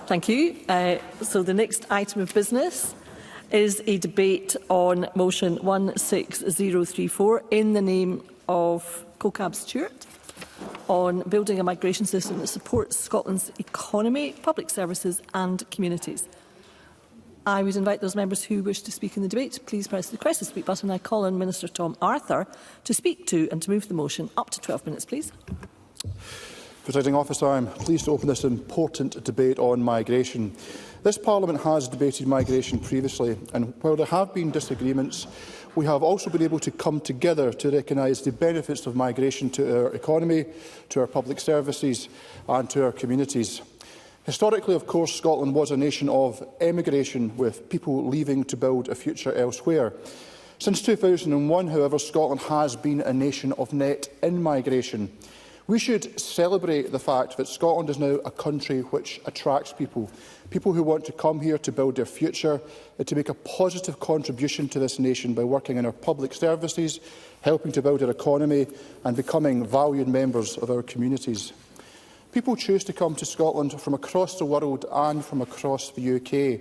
Thank you. So the next item of business is a debate on motion 16034 in the name of CoCab Stewart on building a migration system that supports Scotland's economy, public services and communities. I would invite those members who wish to speak in the debate. Please press the request to speak button. I call on Minister Tom Arthur to speak to and to move the motion. Up to 12 minutes, please. Presiding Officer, I am pleased to open this important debate on migration. This Parliament has debated migration previously, and while there have been disagreements, we have also been able to come together to recognise the benefits of migration to our economy, to our public services and to our communities. Historically, of course, Scotland was a nation of emigration, with people leaving to build a future elsewhere. Since 2001, however, Scotland has been a nation of net in-migration. We should celebrate the fact that Scotland is now a country which attracts people who want to come here to build their future and to make a positive contribution to this nation by working in our public services, helping to build our economy and becoming valued members of our communities. People choose to come to Scotland from across the world and from across the UK.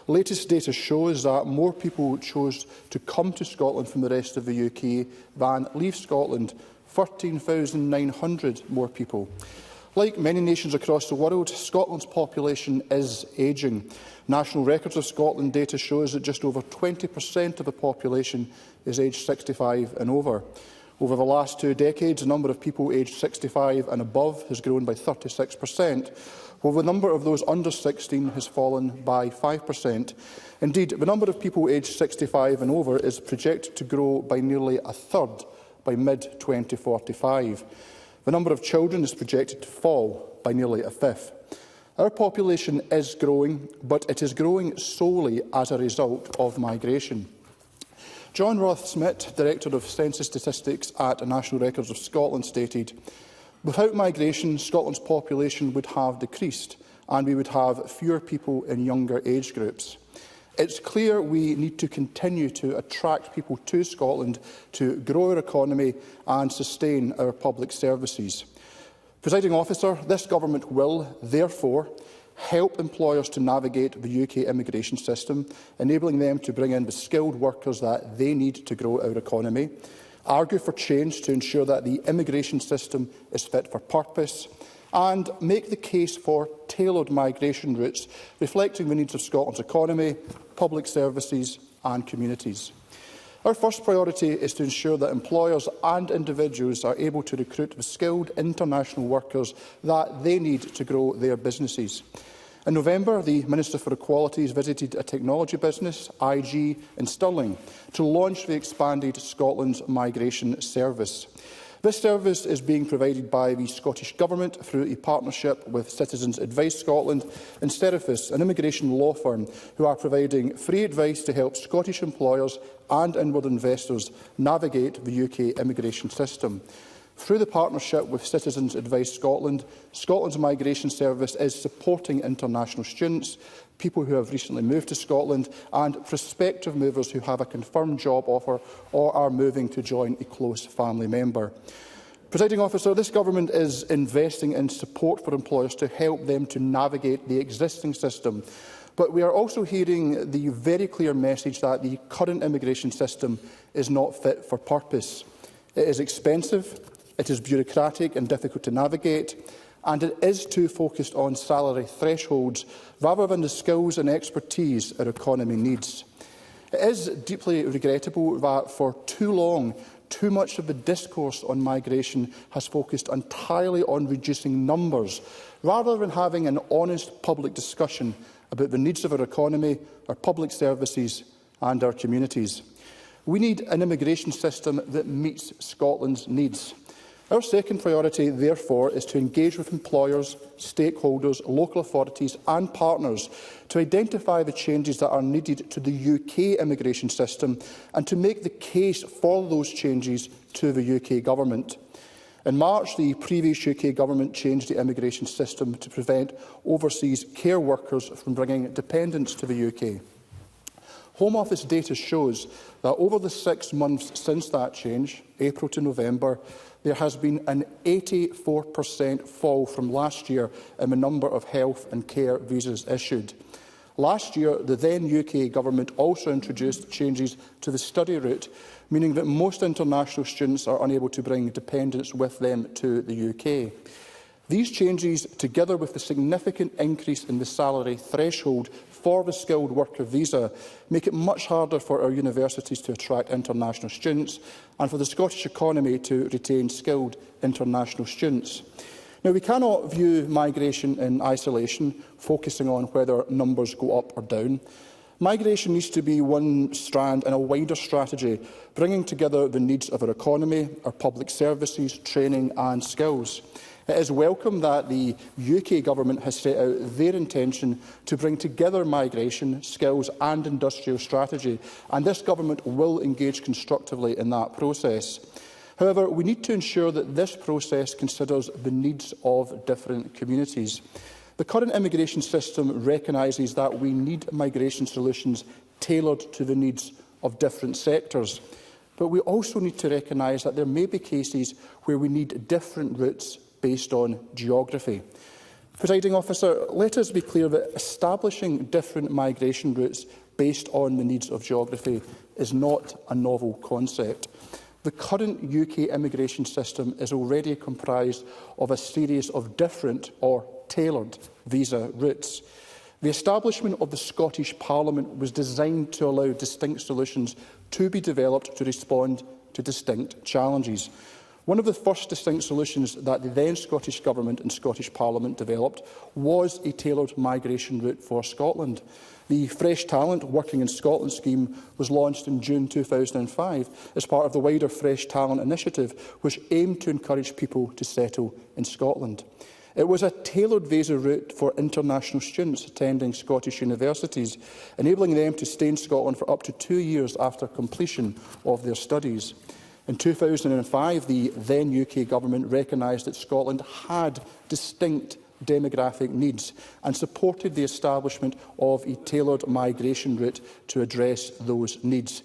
Latest data shows that more people chose to come to Scotland from the rest of the UK than leave Scotland. 13,900 more people. Like many nations across the world, Scotland's population is ageing. National Records of Scotland data shows that just over 20% of the population is aged 65 and over. Over the last 2 decades, the number of people aged 65 and above has grown by 36%, while the number of those under 16 has fallen by 5%. Indeed, the number of people aged 65 and over is projected to grow by nearly a third by mid-2045. The number of children is projected to fall by nearly a fifth. Our population is growing, but it is growing solely as a result of migration. John Roth-Smith, Director of Census Statistics at National Records of Scotland, stated, "Without migration, Scotland's population would have decreased and we would have fewer people in younger age groups." It's clear we need to continue to attract people to Scotland to grow our economy and sustain our public services. Presiding Officer, this Government will, therefore, help employers to navigate the UK immigration system, enabling them to bring in the skilled workers that they need to grow our economy, argue for change to ensure that the immigration system is fit for purpose, and make the case for tailored migration routes reflecting the needs of Scotland's economy, public services and communities. Our first priority is to ensure that employers and individuals are able to recruit the skilled international workers that they need to grow their businesses. In November, the Minister for Equalities visited a technology business, IG, in Stirling, to launch the expanded Scotland's Migration Service. This service is being provided by the Scottish Government through a partnership with Citizens Advice Scotland and Serifis, an immigration law firm, who are providing free advice to help Scottish employers and inward investors navigate the UK immigration system. Through the partnership with Citizens Advice Scotland, Scotland's Migration Service is supporting international students, people who have recently moved to Scotland and prospective movers who have a confirmed job offer or are moving to join a close family member. Presiding Officer, this Government is investing in support for employers to help them to navigate the existing system. But we are also hearing the very clear message that the current immigration system is not fit for purpose. It is expensive, it is bureaucratic and difficult to navigate, and it is too focused on salary thresholds rather than the skills and expertise our economy needs. It is deeply regrettable that for too long, too much of the discourse on migration has focused entirely on reducing numbers, rather than having an honest public discussion about the needs of our economy, our public services and our communities. We need an immigration system that meets Scotland's needs. Our second priority, therefore, is to engage with employers, stakeholders, local authorities and partners to identify the changes that are needed to the UK immigration system and to make the case for those changes to the UK Government. In March, the previous UK Government changed the immigration system to prevent overseas care workers from bringing dependents to the UK. Home Office data shows that over the 6 months since that change, April to November, there has been an 84% fall from last year in the number of health and care visas issued. Last year, the then UK Government also introduced changes to the study route, meaning that most international students are unable to bring dependents with them to the UK. These changes, together with the significant increase in the salary threshold for the skilled worker visa, make it much harder for our universities to attract international students and for the Scottish economy to retain skilled international students. Now, we cannot view migration in isolation, focusing on whether numbers go up or down. Migration needs to be one strand in a wider strategy, bringing together the needs of our economy, our public services, training and skills. It is welcome that the UK Government has set out their intention to bring together migration, skills and industrial strategy, and this Government will engage constructively in that process. However, we need to ensure that this process considers the needs of different communities. The current immigration system recognises that we need migration solutions tailored to the needs of different sectors. But we also need to recognise that there may be cases where we need different routes based on geography. Presiding Officer, let us be clear that establishing different migration routes based on the needs of geography is not a novel concept. The current UK immigration system is already comprised of a series of different or tailored visa routes. The establishment of the Scottish Parliament was designed to allow distinct solutions to be developed to respond to distinct challenges. One of the first distinct solutions that the then Scottish Government and Scottish Parliament developed was a tailored migration route for Scotland. The Fresh Talent Working in Scotland scheme was launched in June 2005 as part of the wider Fresh Talent initiative, which aimed to encourage people to settle in Scotland. It was a tailored visa route for international students attending Scottish universities, enabling them to stay in Scotland for up to 2 years after completion of their studies. In 2005, the then UK Government recognised that Scotland had distinct demographic needs and supported the establishment of a tailored migration route to address those needs.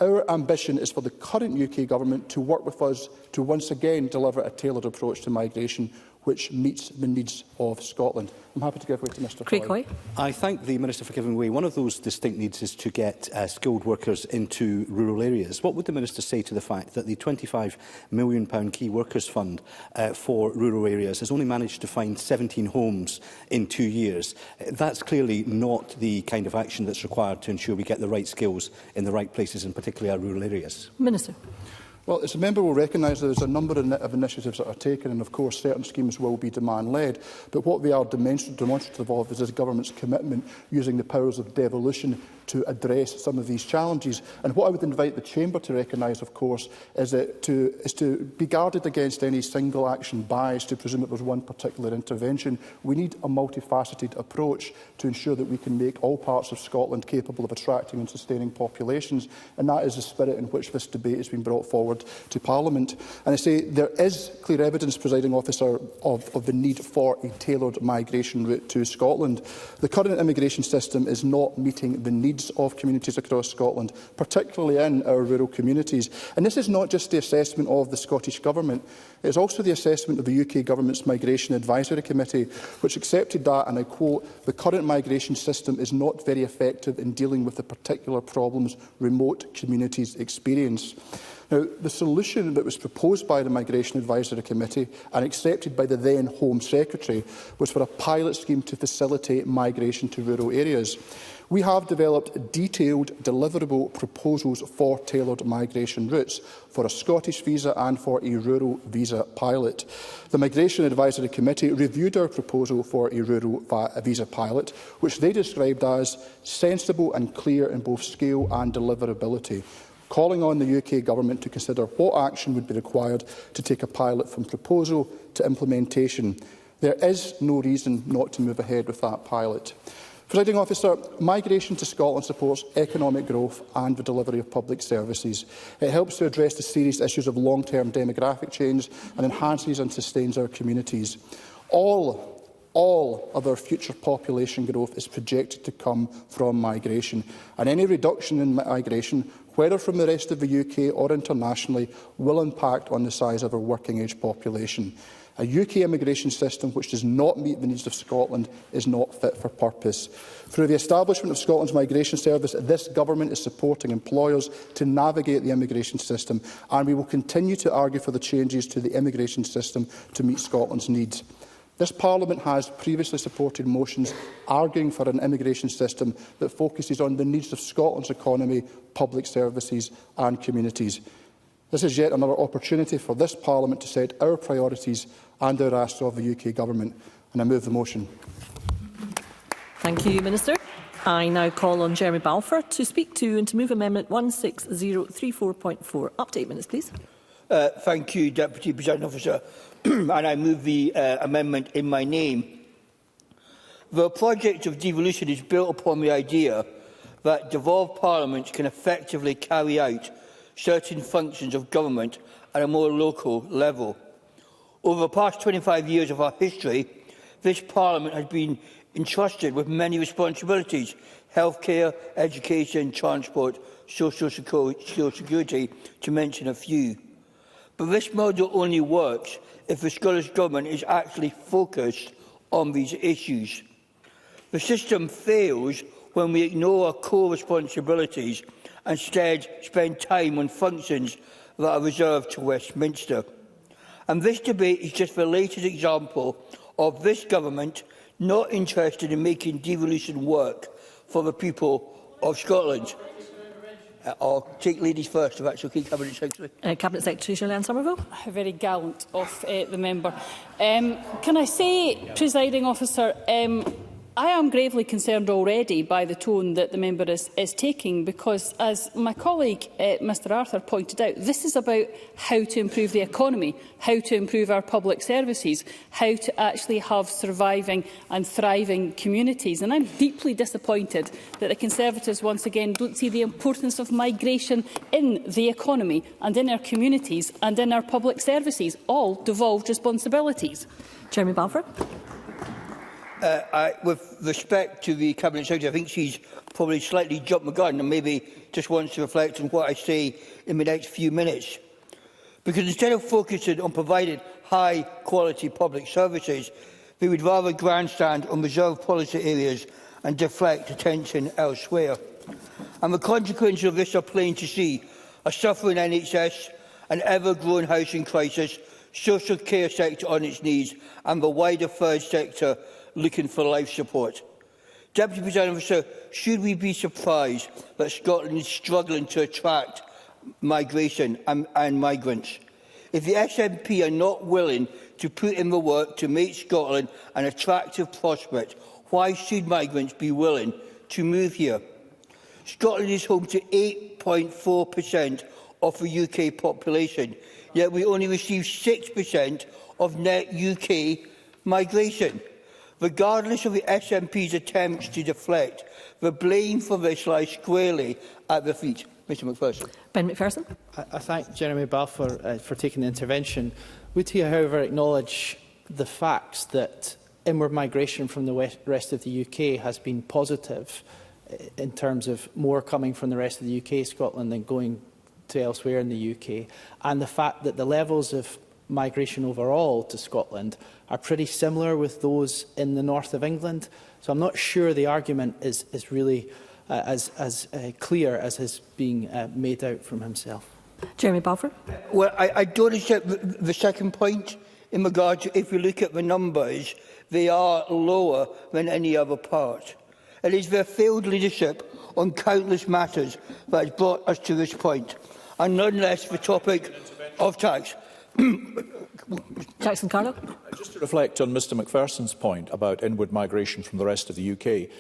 Our ambition is for the current UK Government to work with us to once again deliver a tailored approach to migration which meets the needs of Scotland. I'm happy to give way to Mr Craig. I thank the Minister for giving way. One of those distinct needs is to get skilled workers into rural areas. What would the Minister say to the fact that the £25 million Key Workers Fund for rural areas has only managed to find 17 homes in 2 years? That's clearly not the kind of action that's required to ensure we get the right skills in the right places, in particularly our rural areas. Minister. Well, as a member will recognise, there is a number of initiatives that are taken, and of course certain schemes will be demand-led. But what we are demonstrative of is the Government's commitment using the powers of devolution to address some of these challenges. And what I would invite the Chamber to recognise, of course, is to be guarded against any single action bias to presume that there's one particular intervention. We need a multifaceted approach to ensure that we can make all parts of Scotland capable of attracting and sustaining populations, and that is the spirit in which this debate has been brought forward to Parliament. And I say there is clear evidence, Presiding Officer, of the need for a tailored migration route to Scotland. The current immigration system is not meeting the needs of communities across Scotland, particularly in our rural communities. And this is not just the assessment of the Scottish Government, it is also the assessment of the UK Government's Migration Advisory Committee, which accepted that, and I quote, "The current migration system is not very effective in dealing with the particular problems remote communities experience." Now, the solution that was proposed by the Migration Advisory Committee and accepted by the then Home Secretary was for a pilot scheme to facilitate migration to rural areas. We have developed detailed, deliverable proposals for tailored migration routes, for a Scottish visa and for a rural visa pilot. The Migration Advisory Committee reviewed our proposal for a rural visa pilot, which they described as sensible and clear in both scale and deliverability, calling on the UK Government to consider what action would be required to take a pilot from proposal to implementation. There is no reason not to move ahead with that pilot. Presiding Officer, migration to Scotland supports economic growth and the delivery of public services. It helps to address the serious issues of long-term demographic change and enhances and sustains our communities. All all of our future population growth is projected to come from migration, and any reduction in migration, whether from the rest of the UK or internationally, will impact on the size of our working-age population. A UK immigration system which does not meet the needs of Scotland is not fit for purpose. Through the establishment of Scotland's Migration Service, this Government is supporting employers to navigate the immigration system, and we will continue to argue for the changes to the immigration system to meet Scotland's needs. This Parliament has previously supported motions arguing for an immigration system that focuses on the needs of Scotland's economy, public services and communities. This is yet another opportunity for this Parliament to set our priorities and our asks of the UK Government, and I move the motion. Thank you, Minister. I now call on Jeremy Balfour to speak to and to move Amendment 16034.4. Update minutes, please. Thank you, Deputy Presiding Officer. And I move the amendment in my name. The project of devolution is built upon the idea that devolved parliaments can effectively carry out certain functions of government at a more local level. Over the past 25 years of our history, this Parliament has been entrusted with many responsibilities: healthcare, education, transport, social security, to mention a few. But this model only works if the Scottish Government is actually focused on these issues. The system fails when we ignore our core responsibilities and instead spend time on functions that are reserved to Westminster. And this debate is just the latest example of this Government not interested in making devolution work for the people of Scotland. I'll take ladies first, if that's okay, Cabinet Secretary. Cabinet Secretary Gillian Somerville. Very gallant of the member. Can I say, Presiding Officer, I am gravely concerned already by the tone that the member is taking, because, as my colleague Mr Arthur pointed out, this is about how to improve the economy, how to improve our public services, how to actually have surviving and thriving communities. And I'm deeply disappointed that the Conservatives once again don't see the importance of migration in the economy and in our communities and in our public services, all devolved responsibilities. Jeremy Balfour. With respect to the Cabinet Secretary, I think she's probably slightly jumped the gun and maybe just wants to reflect on what I say in the next few minutes. Because instead of focusing on providing high-quality public services, they would rather grandstand on reserved policy areas and deflect attention elsewhere. And the consequences of this are plain to see: a suffering NHS, an ever-growing housing crisis, social care sector on its knees, and the wider third sector looking for life support. Deputy Presiding Officer, should we be surprised that Scotland is struggling to attract migration and migrants? If the SNP are not willing to put in the work to make Scotland an attractive prospect, why should migrants be willing to move here? Scotland is home to 8.4% of the UK population, yet we only receive 6% of net UK migration. Regardless of the SNP's attempts to deflect, the blame for this lies squarely at their feet. Mr McPherson. Ben McPherson. I thank Jeremy Balfour for taking the intervention. Would he, however, acknowledge the facts that inward migration from the rest of the UK has been positive in terms of more coming from the rest of the UK, Scotland, than going to elsewhere in the UK, and the fact that the levels of migration overall to Scotland are pretty similar with those in the north of England? So I'm not sure the argument is really as clear as is being made out from himself. Jeremy Balfour. Well, I don't accept the second point in regard to, if you look at the numbers, they are lower than any other part. It is their failed leadership on countless matters that has brought us to this point, and nonetheless the topic of tax. Jackson Carlo. Just to reflect on Mr McPherson's point about inward migration from the rest of the UK,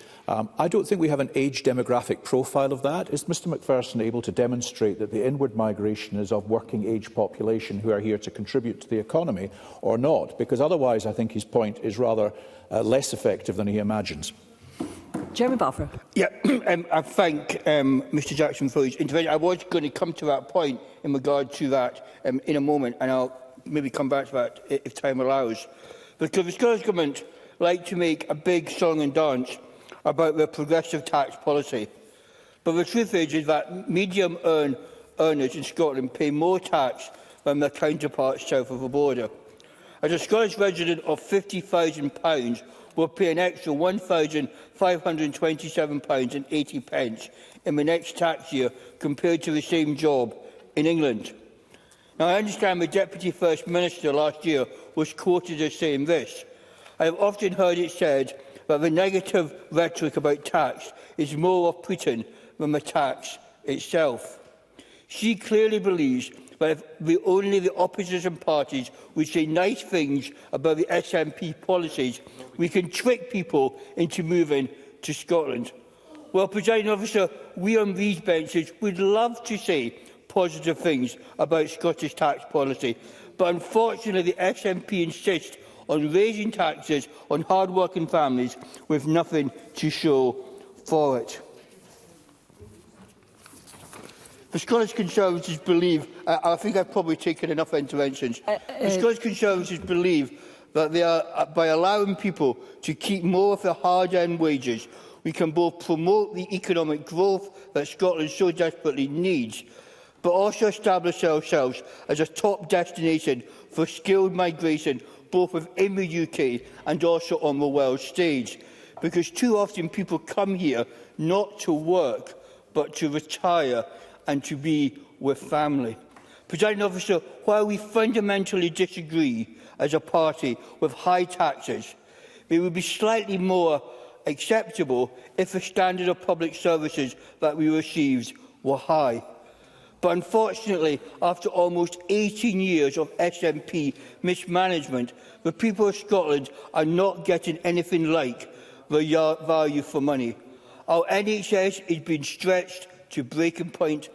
I don't think we have an age demographic profile of that. Is Mr McPherson able to demonstrate that the inward migration is of working age population who are here to contribute to the economy or not? Because otherwise I think his point is rather less effective than he imagines. Jeremy Balfour. Yeah, I thank Mr Jackson for his intervention. I was going to come to that point in regard to that in a moment, and I'll maybe come back to that if time allows. Because the Scottish Government like to make a big song and dance about their progressive tax policy. But the truth is that medium earners in Scotland pay more tax than their counterparts south of the border. As a Scottish resident of £50,000 will pay an extra £1,527.80 in the next tax year compared to the same job in England. Now, I understand the Deputy First Minister last year was quoted as saying this. I have often heard it said that the negative rhetoric about tax is more off-putting than the tax itself. She clearly believes that if only the opposition parties would say nice things about the SNP policies, we can trick people into moving to Scotland. Well, Presiding Officer, we on these benches would love to say positive things about Scottish tax policy, but unfortunately the SNP insist on raising taxes on hard-working families with nothing to show for it. The Scottish Conservatives believe, I think I've probably taken enough interventions, the Scottish Conservatives believe that they are, by allowing people to keep more of their hard-earned wages, we can both promote the economic growth that Scotland so desperately needs, but also establish ourselves as a top destination for skilled migration, both within the UK and also on the world stage. Because too often people come here not to work, but to retire and to be with family. Presiding Officer, while we fundamentally disagree as a party with high taxes, they would be slightly more acceptable if the standard of public services that we received were high. But unfortunately, after almost 18 years of SNP mismanagement, the people of Scotland are not getting anything like the value for money. Our NHS is being stretched to breaking point.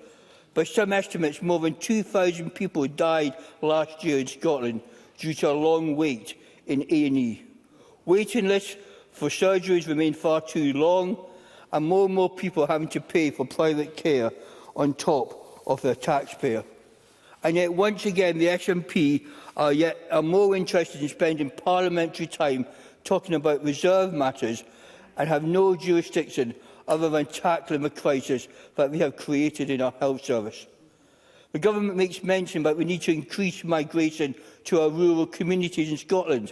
By some estimates, more than 2,000 people died last year in Scotland due to a long wait in A&E. Waiting lists for surgeries remain far too long, and more people having to pay for private care on top of their taxpayer. And yet, once again, the SNP are more interested in spending parliamentary time talking about reserve matters and have no jurisdiction other than tackling the crisis that we have created in our health service. The government makes mention that we need to increase migration to our rural communities in Scotland,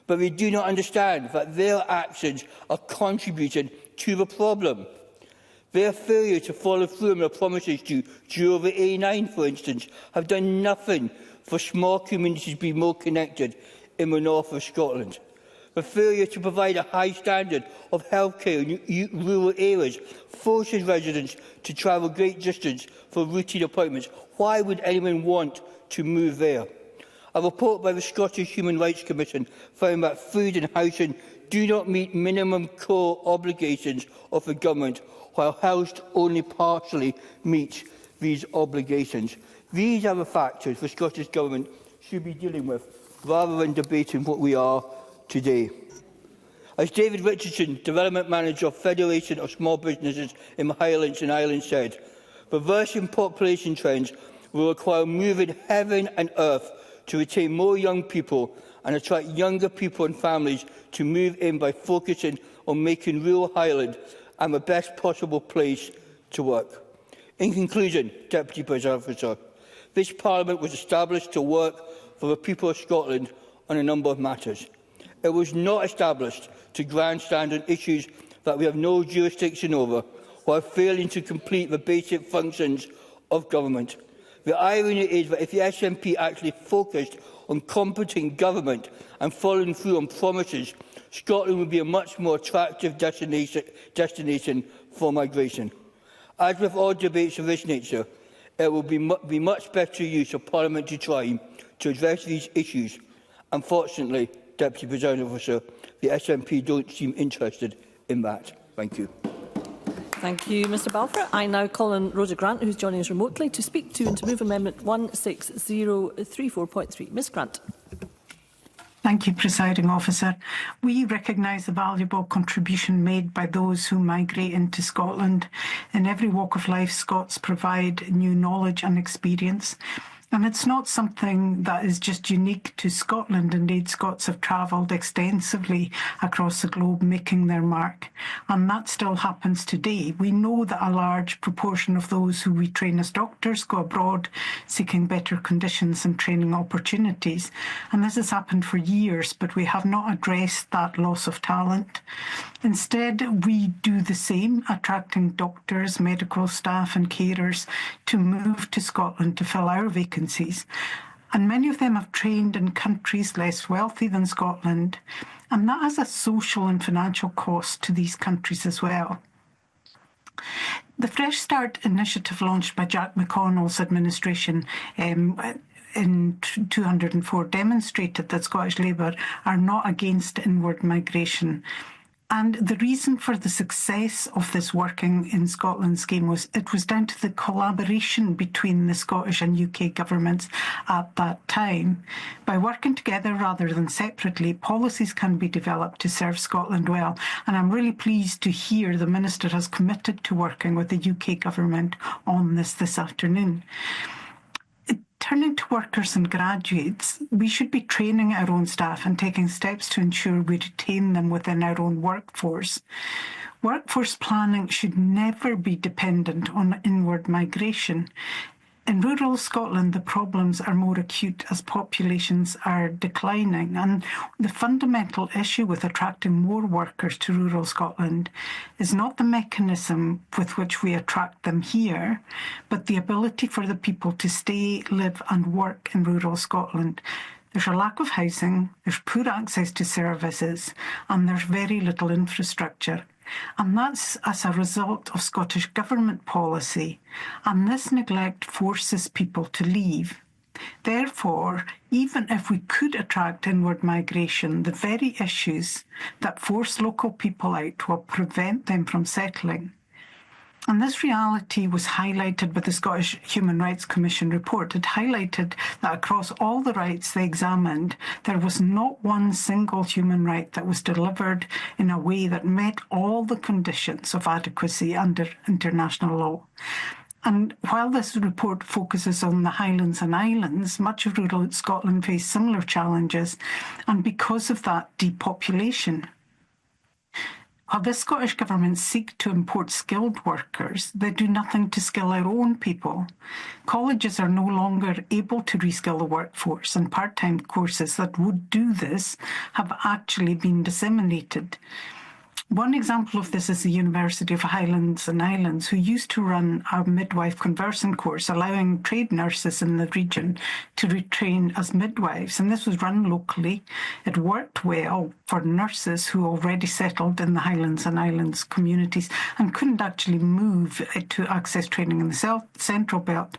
but we do not understand that their actions are contributing to the problem. Their failure to follow through on their promises to dual the A9, for instance, have done nothing for small communities to be more connected in the north of Scotland. The failure to provide a high standard of healthcare in rural areas forces residents to travel great distance for routine appointments. Why would anyone want to move there? A report by the Scottish Human Rights Commission found that food and housing do not meet minimum core obligations of the government, while health only partially meets these obligations. These are the factors the Scottish Government should be dealing with, rather than debating what we are today. As David Richardson, Development Manager of Federation of Small Businesses in the Highlands and Islands said, reversing population trends will require moving heaven and earth to retain more young people and attract younger people and families to move in by focusing on making rural Highland and the best possible place to work. In conclusion, Deputy Presiding Officer, this Parliament was established to work for the people of Scotland on a number of matters. It was not established to grandstand on issues that we have no jurisdiction over, while failing to complete the basic functions of government. The irony is that if the SNP actually focused on competent government and following through on promises, Scotland would be a much more attractive destination for migration. As with all debates of this nature, it will be much better use of parliamentary time to address these issues. Unfortunately, Deputy Presiding Officer, the SNP don't seem interested in that. Thank you. Thank you, Mr Balfour. I now call on Rhoda Grant, who is joining us remotely, to speak to and to move Amendment 16034.3. Ms Grant. Thank you, Presiding Officer. We recognise the valuable contribution made by those who migrate into Scotland. In every walk of life, Scots provide new knowledge and experience. And it's not something that is just unique to Scotland. Indeed, Scots have travelled extensively across the globe making their mark. And that still happens today. We know that a large proportion of those who we train as doctors go abroad seeking better conditions and training opportunities. And this has happened for years, but we have not addressed that loss of talent. Instead, we do the same, attracting doctors, medical staff and carers to move to Scotland to fill our vacancies. And many of them have trained in countries less wealthy than Scotland, and that has a social and financial cost to these countries as well. The Fresh Start initiative launched by Jack McConnell's administration in 204 demonstrated that Scottish Labour are not against inward migration. And the reason for the success of this working in Scotland scheme was it was down to the collaboration between the Scottish and UK governments at that time. By working together rather than separately, policies can be developed to serve Scotland well. And I'm really pleased to hear the Minister has committed to working with the UK government on this afternoon. Turning to workers and graduates, we should be training our own staff and taking steps to ensure we retain them within our own workforce. Workforce planning should never be dependent on inward migration. In rural Scotland, the problems are more acute as populations are declining, and the fundamental issue with attracting more workers to rural Scotland is not the mechanism with which we attract them here, but the ability for the people to stay, live and work in rural Scotland. There's a lack of housing, there's poor access to services, and there's very little infrastructure. And that's as a result of Scottish Government policy, and this neglect forces people to leave. Therefore, even if we could attract inward migration, the very issues that force local people out will prevent them from settling. And this reality was highlighted by the Scottish Human Rights Commission report. It highlighted that across all the rights they examined, there was not one single human right that was delivered in a way that met all the conditions of adequacy under international law. And while this report focuses on the Highlands and Islands, much of rural Scotland faced similar challenges, and because of that, depopulation. While the Scottish Government seek to import skilled workers, they do nothing to skill our own people. Colleges are no longer able to reskill the workforce, and part-time courses that would do this have actually been disseminated. One example of this is the University of Highlands and Islands, who used to run a midwife conversion course, allowing trained nurses in the region to retrain as midwives. And this was run locally. It worked well for nurses who already settled in the Highlands and Islands communities and couldn't actually move to access training in the Central Belt.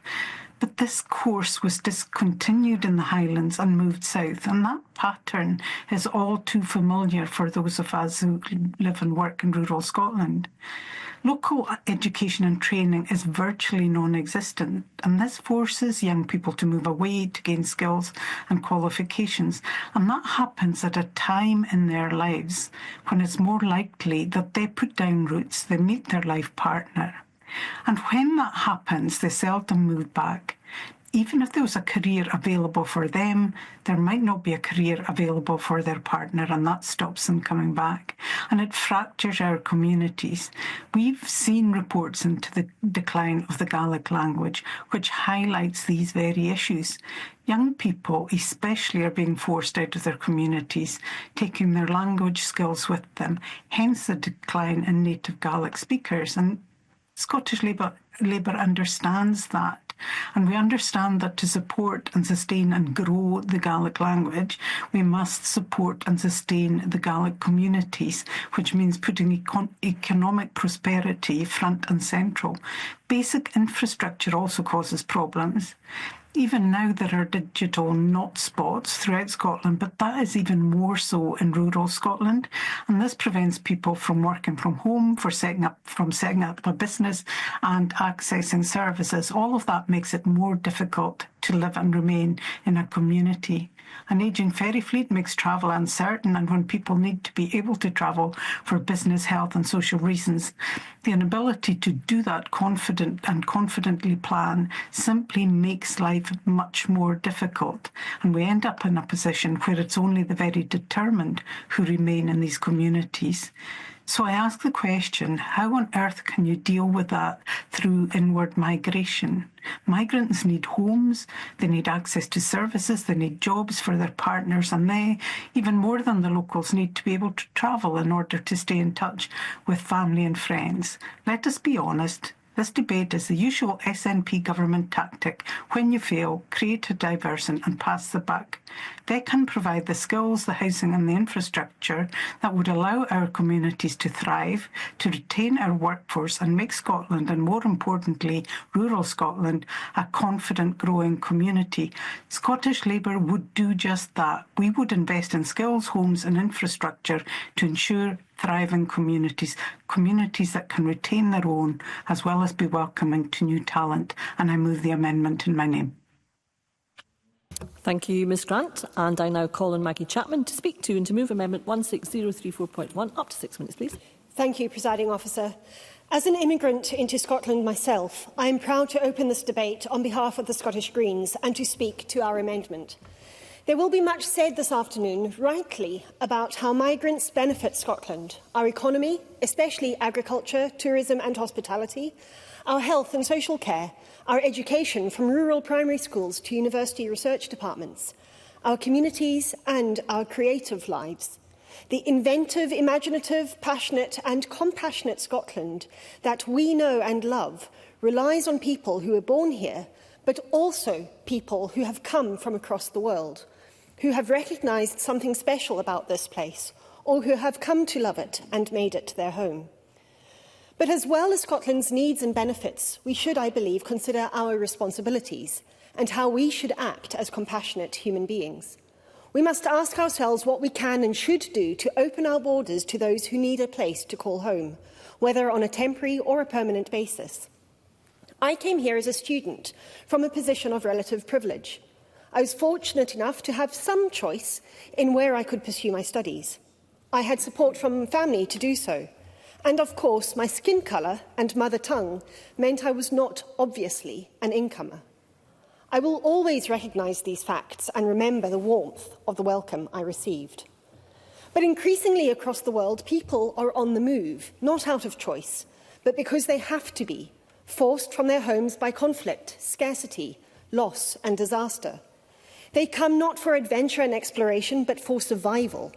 But this course was discontinued in the Highlands and moved south, and that pattern is all too familiar for those of us who live and work in rural Scotland. Local education and training is virtually non-existent, and this forces young people to move away to gain skills and qualifications, and that happens at a time in their lives when it's more likely that they put down roots, they meet their life partner. And when that happens, they seldom move back. Even if there was a career available for them, there might not be a career available for their partner, and that stops them coming back. And it fractures our communities. We've seen reports into the decline of the Gaelic language, which highlights these very issues. Young people especially are being forced out of their communities, taking their language skills with them, hence the decline in native Gaelic speakers. And Scottish Labour understands that, and we understand that to support and sustain and grow the Gaelic language, we must support and sustain the Gaelic communities, which means putting economic prosperity front and central. Basic infrastructure also causes problems. Even now there are digital not spots throughout Scotland, but that is even more so in rural Scotland. And this prevents people from working from home, from setting up a business and accessing services. All of that makes it more difficult to live and remain in a community. An ageing ferry fleet makes travel uncertain, and when people need to be able to travel for business, health and social reasons, the inability to do that confidently plan simply makes life much more difficult, and we end up in a position where it's only the very determined who remain in these communities. So I ask the question, how on earth can you deal with that through inward migration? Migrants need homes, they need access to services, they need jobs for their partners, and they, even more than the locals, need to be able to travel in order to stay in touch with family and friends. Let us be honest. This debate is the usual SNP government tactic. When you fail, create a diversion and pass the buck. They can provide the skills, the housing and the infrastructure that would allow our communities to thrive, to retain our workforce and make Scotland, and more importantly, rural Scotland, a confident, growing community. Scottish Labour would do just that. We would invest in skills, homes and infrastructure to ensure thriving communities, communities that can retain their own as well as be welcoming to new talent. And I move the amendment in my name. Thank you, Ms Grant. And I now call on Maggie Chapman to speak to and to move Amendment 16034.1. Up to 6 minutes, please. Thank you, Presiding Officer. As an immigrant into Scotland myself, I am proud to open this debate on behalf of the Scottish Greens and to speak to our amendment. There will be much said this afternoon, rightly, about how migrants benefit Scotland, our economy, especially agriculture, tourism and hospitality, our health and social care, our education from rural primary schools to university research departments, our communities and our creative lives. The inventive, imaginative, passionate and compassionate Scotland that we know and love relies on people who were born here, but also people who have come from across the world, who have recognised something special about this place, or who have come to love it and made it their home. But as well as Scotland's needs and benefits, we should, I believe, consider our responsibilities and how we should act as compassionate human beings. We must ask ourselves what we can and should do to open our borders to those who need a place to call home, whether on a temporary or a permanent basis. I came here as a student from a position of relative privilege. I was fortunate enough to have some choice in where I could pursue my studies. I had support from family to do so. And of course, my skin colour and mother tongue meant I was not obviously an incomer. I will always recognise these facts and remember the warmth of the welcome I received. But increasingly across the world, people are on the move, not out of choice, but because they have to be, forced from their homes by conflict, scarcity, loss and disaster. They come not for adventure and exploration, but for survival,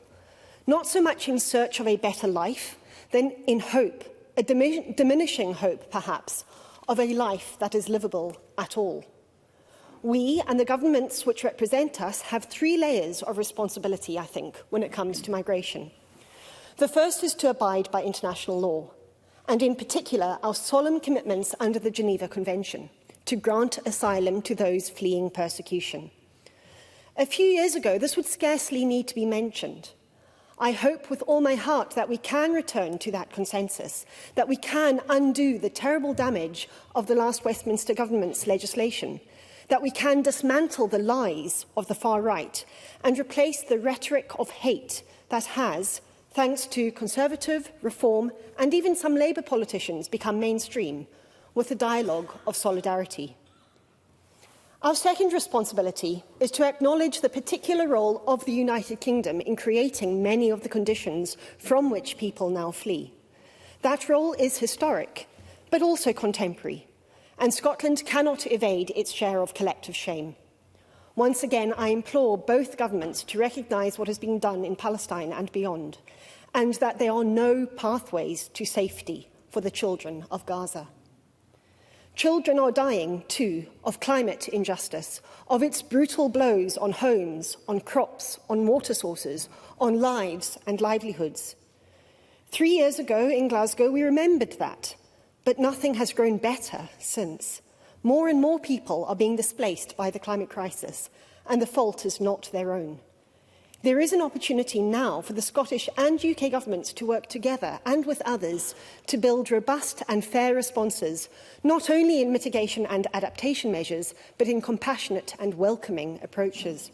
not so much in search of a better life, than in hope, a diminishing hope, perhaps, of a life that is livable at all. We and the governments which represent us have 3 layers of responsibility, I think, when it comes to migration. The first is to abide by international law, and in particular our solemn commitments under the Geneva Convention, to grant asylum to those fleeing persecution. A few years ago, this would scarcely need to be mentioned. I hope with all my heart that we can return to that consensus, that we can undo the terrible damage of the last Westminster government's legislation, that we can dismantle the lies of the far right and replace the rhetoric of hate that has, thanks to Conservative, Reform and even some Labour politicians, become mainstream, with a dialogue of solidarity. Our second responsibility is to acknowledge the particular role of the United Kingdom in creating many of the conditions from which people now flee. That role is historic, but also contemporary, and Scotland cannot evade its share of collective shame. Once again, I implore both governments to recognise what has been done in Palestine and beyond, and that there are no pathways to safety for the children of Gaza. Children are dying, too, of climate injustice, of its brutal blows on homes, on crops, on water sources, on lives and livelihoods. 3 years ago in Glasgow, we remembered that, but nothing has grown better since. More and more people are being displaced by the climate crisis, and the fault is not their own. There is an opportunity now for the Scottish and UK governments to work together and with others to build robust and fair responses, not only in mitigation and adaptation measures, but in compassionate and welcoming approaches.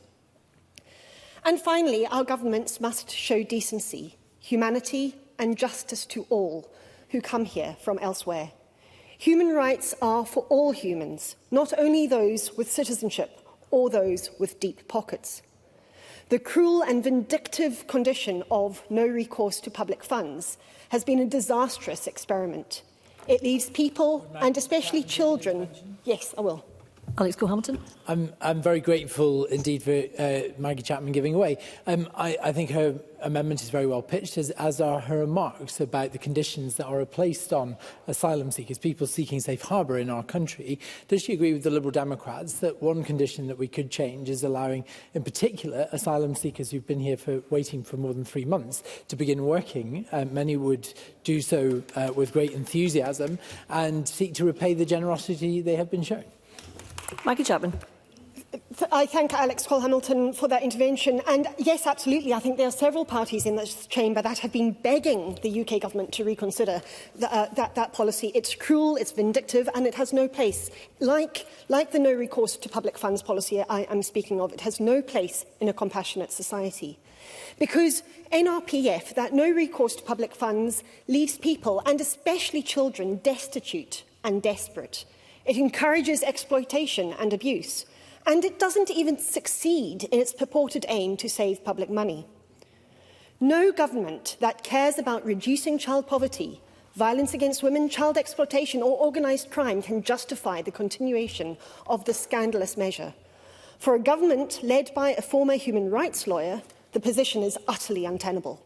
And finally, our governments must show decency, humanity and justice to all who come here from elsewhere. Human rights are for all humans, not only those with citizenship or those with deep pockets. The cruel and vindictive condition of no recourse to public funds has been a disastrous experiment. It leaves people, and especially children... Yes, I will. Alex Cole-Hamilton. I'm very grateful indeed for Maggie Chapman giving way. I think her amendment is very well pitched, as are her remarks about the conditions that are placed on asylum seekers, people seeking safe harbour in our country. Does she agree with the Liberal Democrats that one condition that we could change is allowing, in particular, asylum seekers who've been here waiting for more than 3 months to begin working? Many would do so with great enthusiasm and seek to repay the generosity they have been shown. Maggie Chapman. I thank Alex Cole-Hamilton for that intervention. And yes, absolutely, I think there are several parties in this chamber that have been begging the UK government to reconsider that policy. It's cruel, it's vindictive, and it has no place. Like the no recourse to public funds policy I'm speaking of, it has no place in a compassionate society. Because NRPF, that no recourse to public funds, leaves people, and especially children, destitute and desperate. It encourages exploitation and abuse, and it doesn't even succeed in its purported aim to save public money. No government that cares about reducing child poverty, violence against women, child exploitation or organised crime can justify the continuation of this scandalous measure. For a government led by a former human rights lawyer, the position is utterly untenable.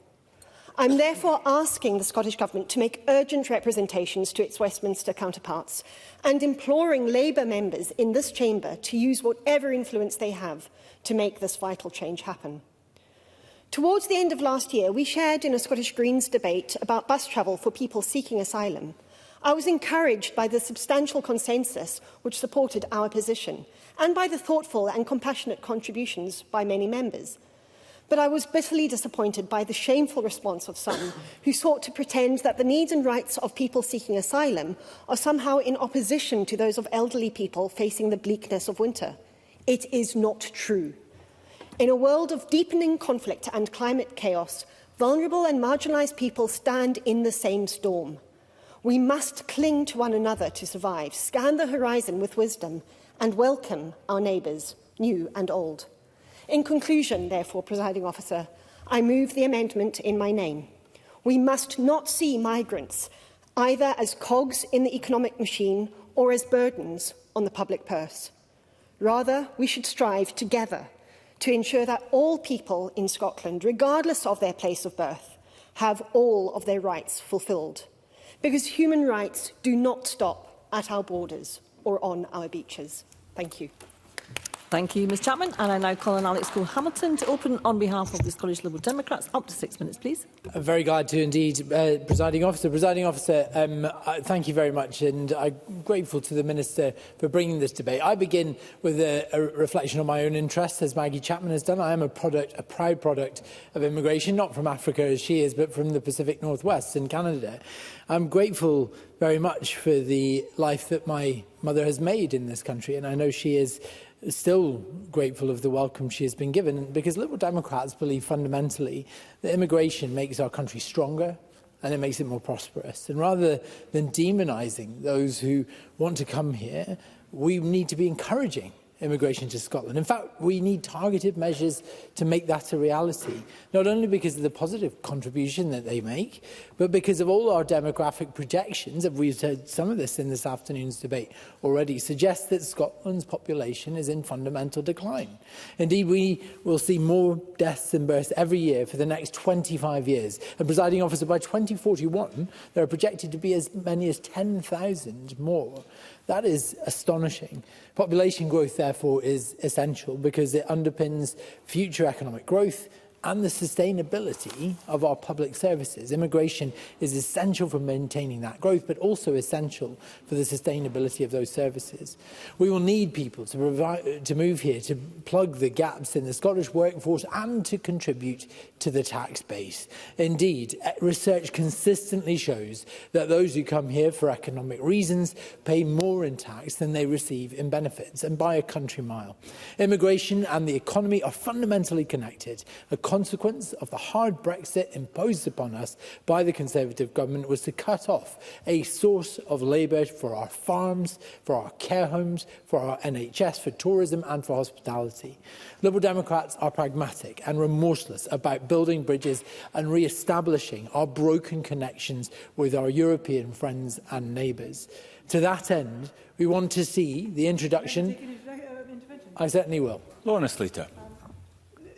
I'm therefore asking the Scottish Government to make urgent representations to its Westminster counterparts and imploring Labour members in this chamber to use whatever influence they have to make this vital change happen. Towards the end of last year, we shared in a Scottish Greens debate about bus travel for people seeking asylum. I was encouraged by the substantial consensus which supported our position and by the thoughtful and compassionate contributions by many members. But I was bitterly disappointed by the shameful response of some who sought to pretend that the needs and rights of people seeking asylum are somehow in opposition to those of elderly people facing the bleakness of winter. It is not true. In a world of deepening conflict and climate chaos, vulnerable and marginalised people stand in the same storm. We must cling to one another to survive, scan the horizon with wisdom, and welcome our neighbours, new and old. In conclusion, therefore, Presiding Officer, I move the amendment in my name. We must not see migrants either as cogs in the economic machine or as burdens on the public purse. Rather, we should strive together to ensure that all people in Scotland, regardless of their place of birth, have all of their rights fulfilled. Because human rights do not stop at our borders or on our beaches. Thank you. Thank you, Ms Chapman. And I now call on Alex Cole-Hamilton to open on behalf of the Scottish Liberal Democrats. Up to 6 minutes, please. I'm very glad to indeed, Presiding Officer. Presiding Officer, thank you very much, and I'm grateful to the Minister for bringing this debate. I begin with a reflection on my own interests, as Maggie Chapman has done. I am a proud product of immigration, not from Africa as she is, but from the Pacific Northwest in Canada. I'm grateful very much for the life that my mother has made in this country, and I know she is still grateful of the welcome she has been given, because Liberal Democrats believe fundamentally that immigration makes our country stronger and it makes it more prosperous. And rather than demonising those who want to come here, we need to be encouraging immigration to Scotland. In fact, we need targeted measures to make that a reality, not only because of the positive contribution that they make, but because of all our demographic projections, and we've heard some of this in this afternoon's debate already, suggest that Scotland's population is in fundamental decline. Indeed, we will see more deaths and births every year for the next 25 years. And, Presiding Officer, by 2041, there are projected to be as many as 10,000 more. That is astonishing. Population growth, therefore, is essential because it underpins future economic growth and the sustainability of our public services. Immigration is essential for maintaining that growth, but also essential for the sustainability of those services. We will need people to move here, to plug the gaps in the Scottish workforce and to contribute to the tax base. Indeed, research consistently shows that those who come here for economic reasons pay more in tax than they receive in benefits, and by a country mile. Immigration and the economy are fundamentally connected. A consequence of the hard Brexit imposed upon us by the Conservative government was to cut off a source of labour for our farms, for our care homes, for our NHS, for tourism and for hospitality. Liberal Democrats are pragmatic and remorseless about building bridges and re-establishing our broken connections with our European friends and neighbours. To that end, we want to see the introduction... I certainly will. Lorna Sleater.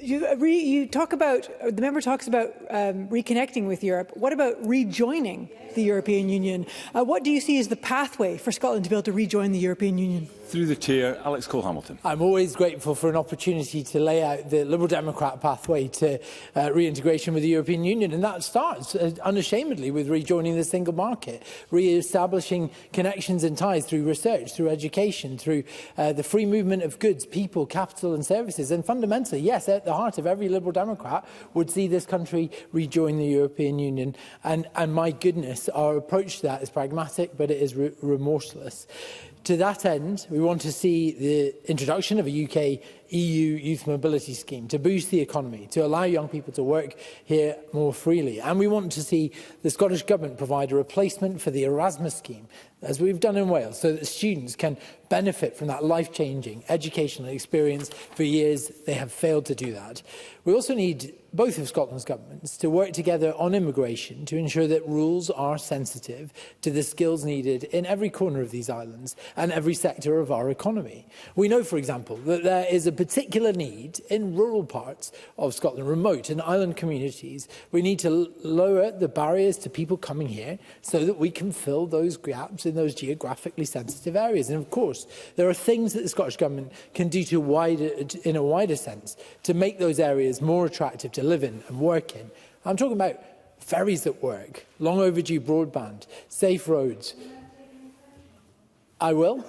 You talk about, the member talks about reconnecting with Europe. What about rejoining the European Union? What do you see as the pathway for Scotland to be able to rejoin the European Union? Through the Chair, Alex Cole-Hamilton. I'm always grateful for an opportunity to lay out the Liberal Democrat pathway to reintegration with the European Union, and that starts unashamedly with rejoining the single market, re-establishing connections and ties through research, through education, through the free movement of goods, people, capital and services. And fundamentally, yes, at the heart of every Liberal Democrat would see this country rejoin the European Union. And my goodness, our approach to that is pragmatic, but it is remorseless. To that end, we want to see the introduction of a UK EU youth mobility scheme to boost the economy, to allow young people to work here more freely. And we want to see the Scottish Government provide a replacement for the Erasmus scheme, as we've done in Wales, so that students can benefit from that life-changing educational experience for years they have failed to do that. We also need both of Scotland's governments to work together on immigration to ensure that rules are sensitive to the skills needed in every corner of these islands and every sector of our economy. We know, for example, that there is a particular need in rural parts of Scotland, remote and island communities. We need to lower the barriers to people coming here so that we can fill those gaps in those geographically sensitive areas. And of course, there are things that the Scottish Government can do in a wider sense to make those areas more attractive to live in and work in. I'm talking about ferries that work, long overdue broadband, safe roads. I will.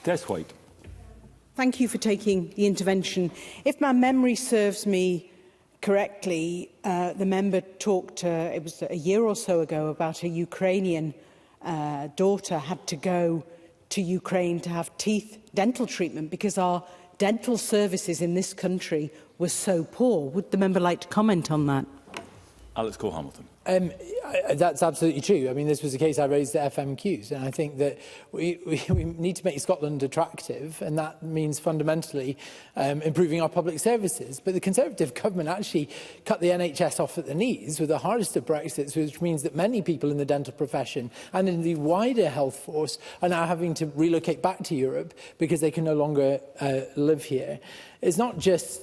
Des White. Thank you for taking the intervention. If my memory serves me correctly, the member talked, it was a year or so ago, about a Ukrainian daughter had to go to Ukraine to have dental treatment because our dental services in this country were so poor. Would the member like to comment on that? Alex Cole-Hamilton. That's absolutely true. I mean, this was a case I raised at FMQs, and I think that we need to make Scotland attractive, and that means fundamentally improving our public services. But the Conservative government actually cut the NHS off at the knees with the hardest of Brexits, which means that many people in the dental profession and in the wider health force are now having to relocate back to Europe because they can no longer live here. It's not just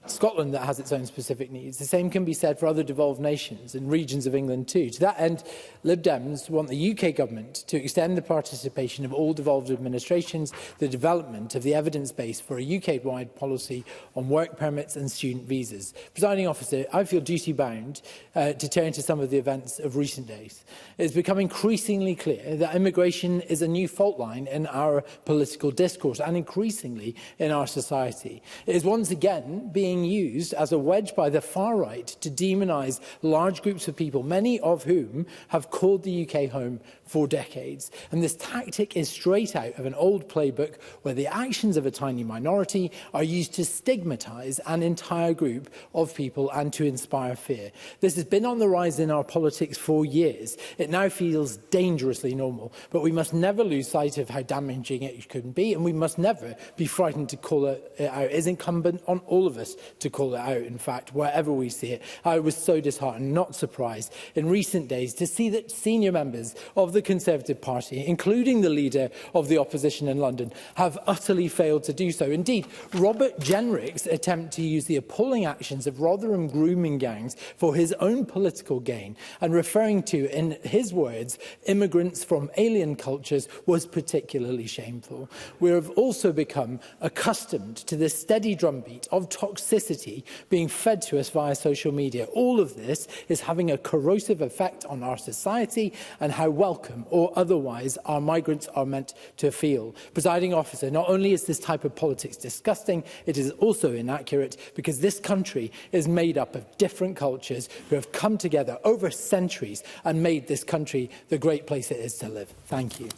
Scotland that has its own specific needs. The same can be said for other devolved nations and regions of England too. To that end, Lib Dems want the UK government to extend the participation of all devolved administrations, the development of the evidence base for a UK-wide policy on work permits and student visas. Presiding officer, I feel duty-bound to turn to some of the events of recent days. It has become increasingly clear that immigration is a new fault line in our political discourse and increasingly in our society. It is once again being used as a wedge by the far right to demonise large groups of people, many of whom have called the UK home for decades. And this tactic is straight out of an old playbook where the actions of a tiny minority are used to stigmatise an entire group of people and to inspire fear. This has been on the rise in our politics for years. It now feels dangerously normal, but we must never lose sight of how damaging it can be, and we must never be frightened to call it out. It is incumbent on all of us to call it out, in fact, wherever we see it. I was so disheartened, not surprised, in recent days to see that senior members of the Conservative Party, including the leader of the opposition in London, have utterly failed to do so. Indeed, Robert Jenrick's attempt to use the appalling actions of Rotherham grooming gangs for his own political gain, and referring to, in his words, immigrants from alien cultures, was particularly shameful. We have also become accustomed to the steady drumbeat of toxicity toxicity being fed to us via social media. All of this is having a corrosive effect on our society and how welcome or otherwise our migrants are meant to feel. Presiding Officer, not only is this type of politics disgusting, it is also inaccurate, because this country is made up of different cultures who have come together over centuries and made this country the great place it is to live. Thank you.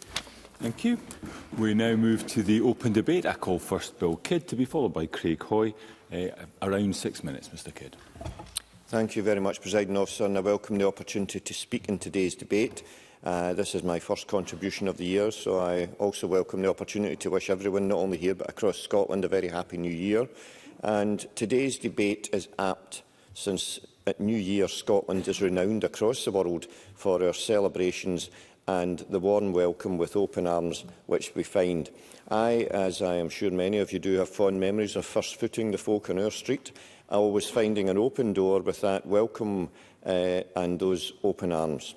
Thank you. We now move to the open debate. I call first Bill Kidd, to be followed by Craig Hoy. Around 6 minutes, Mr Kidd. Thank you very much, Presiding Officer, and I welcome the opportunity to speak in today's debate. This is my first contribution of the year, so I also welcome the opportunity to wish everyone, not only here but across Scotland, a very happy New Year. And today's debate is apt, since at New Year Scotland is renowned across the world for our celebrations and the warm welcome with open arms which we find. I, as I am sure many of you do, have fond memories of first footing the folk on our street, always finding an open door with that welcome and those open arms.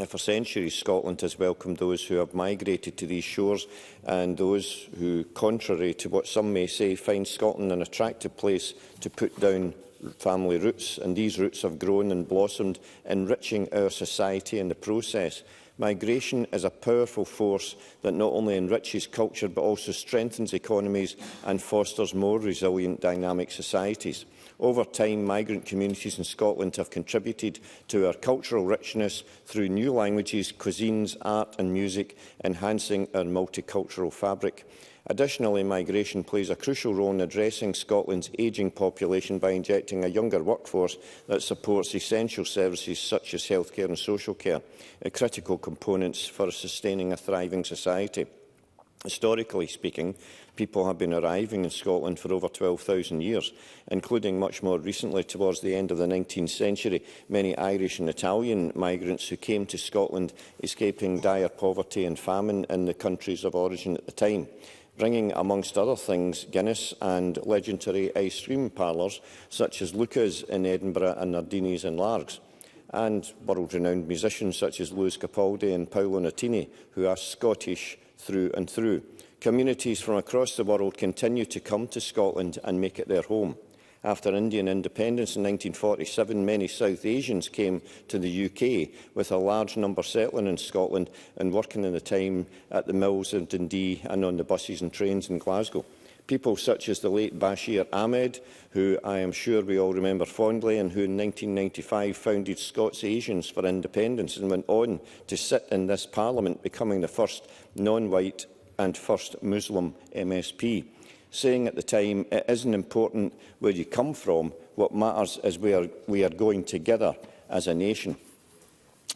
For centuries, Scotland has welcomed those who have migrated to these shores and those who, contrary to what some may say, find Scotland an attractive place to put down family roots, and these roots have grown and blossomed, enriching our society in the process. Migration is a powerful force that not only enriches culture but also strengthens economies and fosters more resilient, dynamic societies. Over time, migrant communities in Scotland have contributed to our cultural richness through new languages, cuisines, art and music, enhancing our multicultural fabric. Additionally, migration plays a crucial role in addressing Scotland's ageing population by injecting a younger workforce that supports essential services such as healthcare and social care, critical components for sustaining a thriving society. Historically speaking, people have been arriving in Scotland for over 12,000 years, including much more recently towards the end of the 19th century, many Irish and Italian migrants who came to Scotland escaping dire poverty and famine in the countries of origin at the time, bringing, amongst other things, Guinness and legendary ice cream parlours such as Luca's in Edinburgh and Nardini's in Largs, and world-renowned musicians such as Lewis Capaldi and Paolo Nutini, who are Scottish through and through. Communities from across the world continue to come to Scotland and make it their home. After Indian independence in 1947, many South Asians came to the UK, with a large number settling in Scotland and working in the time at the mills in Dundee and on the buses and trains in Glasgow. People such as the late Bashir Ahmed, who I am sure we all remember fondly, and who in 1995 founded Scots Asians for Independence and went on to sit in this Parliament, becoming the first non-white and first Muslim MSP. Saying at the time, it isn't important where you come from, what matters is where we are going together as a nation.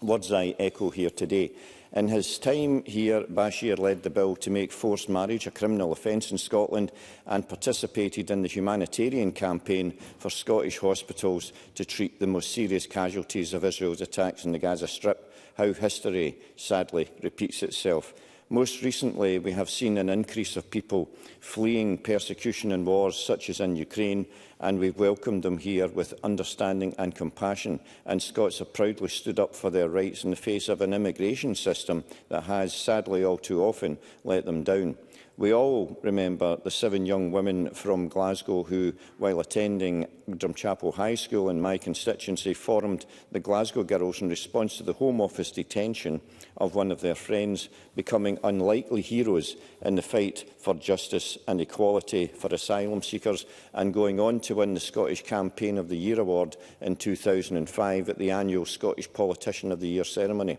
Words I echo here today. In his time here, Bashir led the bill to make forced marriage a criminal offence in Scotland and participated in the humanitarian campaign for Scottish hospitals to treat the most serious casualties of Israel's attacks in the Gaza Strip. How history, sadly, repeats itself. Most recently, we have seen an increase of people fleeing persecution and wars, such as in Ukraine, and we've welcomed them here with understanding and compassion. And Scots have proudly stood up for their rights in the face of an immigration system that has, sadly, all too often let them down. We all remember the 7 young women from Glasgow who, while attending Drumchapel High School in my constituency, formed the Glasgow Girls in response to the Home Office detention of one of their friends, becoming unlikely heroes in the fight for justice and equality for asylum seekers, and going on to win the Scottish Campaign of the Year award in 2005 at the annual Scottish Politician of the Year ceremony.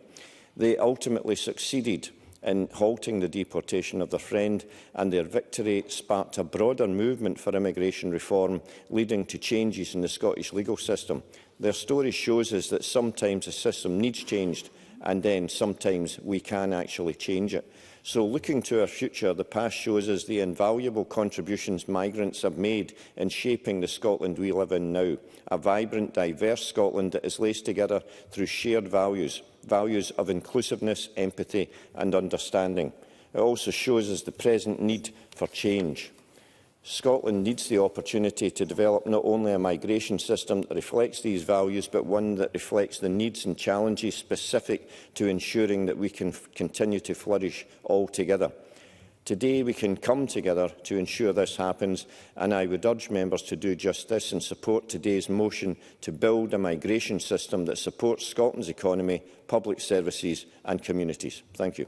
They ultimately succeeded in halting the deportation of their friend, and their victory sparked a broader movement for immigration reform, leading to changes in the Scottish legal system. Their story shows us that sometimes the system needs changed, and then sometimes we can actually change it. So, looking to our future, the past shows us the invaluable contributions migrants have made in shaping the Scotland we live in now, a vibrant, diverse Scotland that is laced together through shared values of inclusiveness, empathy and understanding. It also shows us the present need for change. Scotland needs the opportunity to develop not only a migration system that reflects these values, but one that reflects the needs and challenges specific to ensuring that we can continue to flourish all together. Today we can come together to ensure this happens, and I would urge members to do just this and support today's motion to build a migration system that supports Scotland's economy, public services and communities. Thank you.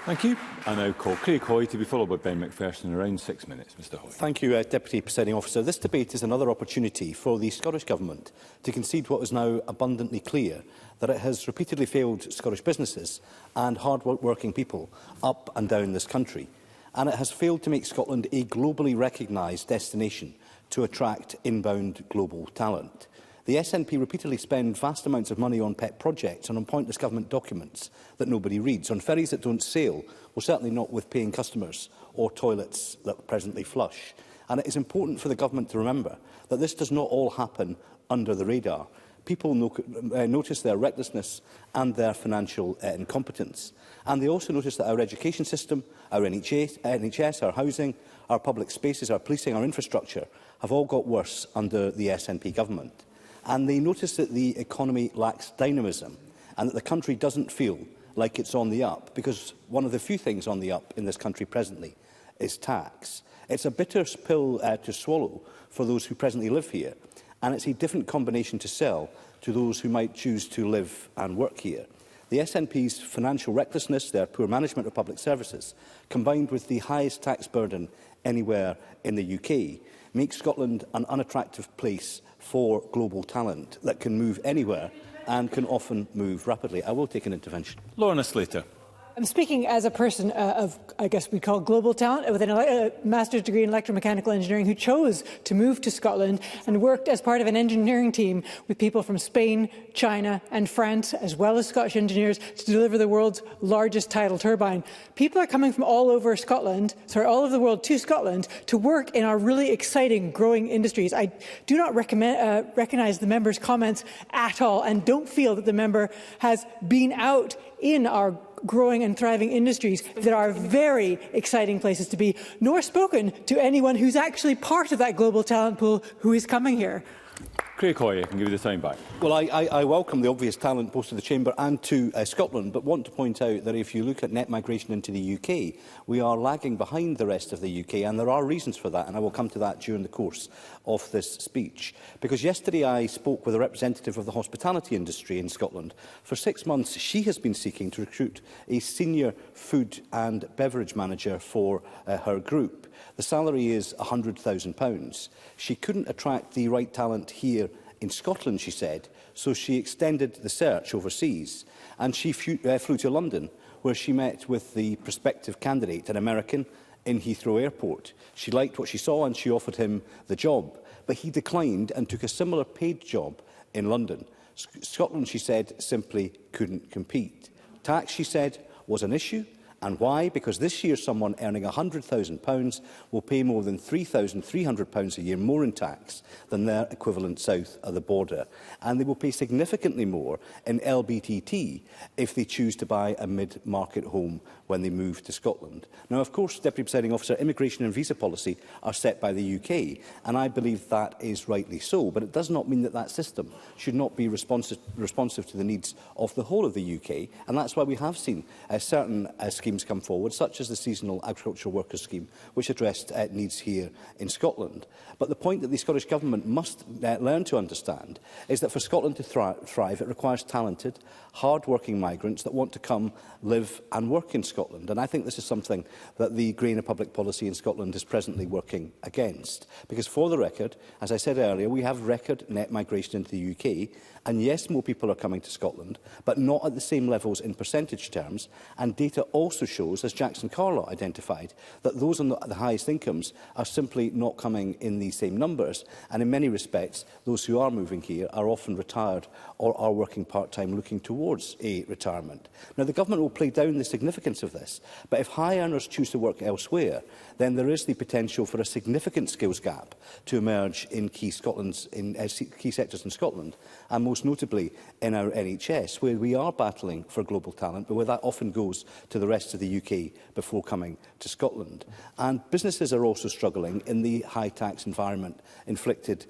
Thank you. I now call Craig Hoy to be followed by Ben McPherson in around 6 minutes. Mr Hoy. Thank you, Deputy Presiding Officer. This debate is another opportunity for the Scottish Government to concede what is now abundantly clear, that it has repeatedly failed Scottish businesses and hard-working people up and down this country. And it has failed to make Scotland a globally recognised destination to attract inbound global talent. The SNP repeatedly spend vast amounts of money on pet projects and on pointless government documents that nobody reads, on ferries that don't sail, well, certainly not with paying customers, or toilets that presently flush. And it is important for the government to remember that this does not all happen under the radar. People notice their recklessness and their financial incompetence. And they also notice that our education system, our NHS, our housing, our public spaces, our policing, our infrastructure have all got worse under the SNP government. And they notice that the economy lacks dynamism and that the country doesn't feel like it's on the up, because one of the few things on the up in this country presently is tax. It's a bitter pill to swallow for those who presently live here, and it's a different combination to sell to those who might choose to live and work here. The SNP's financial recklessness, their poor management of public services, combined with the highest tax burden anywhere in the UK, makes Scotland an unattractive place for global talent that can move anywhere and can often move rapidly. I will take an intervention. Lorna Slater. I'm speaking as a person of, I guess we call global talent, with a master's degree in electromechanical engineering, who chose to move to Scotland and worked as part of an engineering team with people from Spain, China and France, as well as Scottish engineers, to deliver the world's largest tidal turbine. People are coming from all over Scotland, all over the world to Scotland to work in our really exciting, growing industries. I do not recognise the member's comments at all, and don't feel that the member has been out in our growing and thriving industries that are very exciting places to be, nor spoken to anyone who's actually part of that global talent pool who is coming here. Craig Hoy, I can give you the time back. Well, I welcome the obvious talent both to the Chamber and to Scotland, but want to point out that if you look at net migration into the UK, we are lagging behind the rest of the UK, and there are reasons for that, and I will come to that during the course of this speech. Because yesterday I spoke with a representative of the hospitality industry in Scotland. For 6 months, she has been seeking to recruit a senior food and beverage manager for her group. The salary is £100,000. She couldn't attract the right talent here in Scotland, she said, so she extended the search overseas, and she flew to London, where she met with the prospective candidate, an American, in Heathrow Airport. She liked what she saw and she offered him the job, but he declined and took a similar paid job in London. Scotland, she said, simply couldn't compete. Tax, she said, was an issue. And why? Because this year someone earning £100,000 will pay more than £3,300 a year more in tax than their equivalent south of the border. And they will pay significantly more in LBTT if they choose to buy a mid-market home when they move to Scotland. Now, of course, Deputy Presiding Officer, immigration and visa policy are set by the UK, and I believe that is rightly so. But it does not mean that that system should not be responsive to the needs of the whole of the UK, and that's why we have seen certain schemes come forward, such as the Seasonal Agricultural Workers Scheme, which addressed needs here in Scotland. But the point that the Scottish Government must learn to understand is that for Scotland to thrive, it requires talented, hard-working migrants that want to come, live and work in Scotland. And I think this is something that the Green and Public Policy in Scotland is presently working against. Because for the record, as I said earlier, we have record net migration into the UK, and yes, more people are coming to Scotland, but not at the same levels in percentage terms. And data also shows, as Jackson Carlaw identified, that those on the highest incomes are simply not coming in these same numbers. And in many respects, those who are moving here are often retired or are working part-time looking towards a retirement. Now, the government will play down the significance of this, but if high earners choose to work elsewhere, then there is the potential for a significant skills gap to emerge in key sectors in Scotland, and most notably in our NHS, where we are battling for global talent, but where that often goes to the rest rest of the UK before coming to Scotland. And businesses are also struggling in the high tax environment inflicted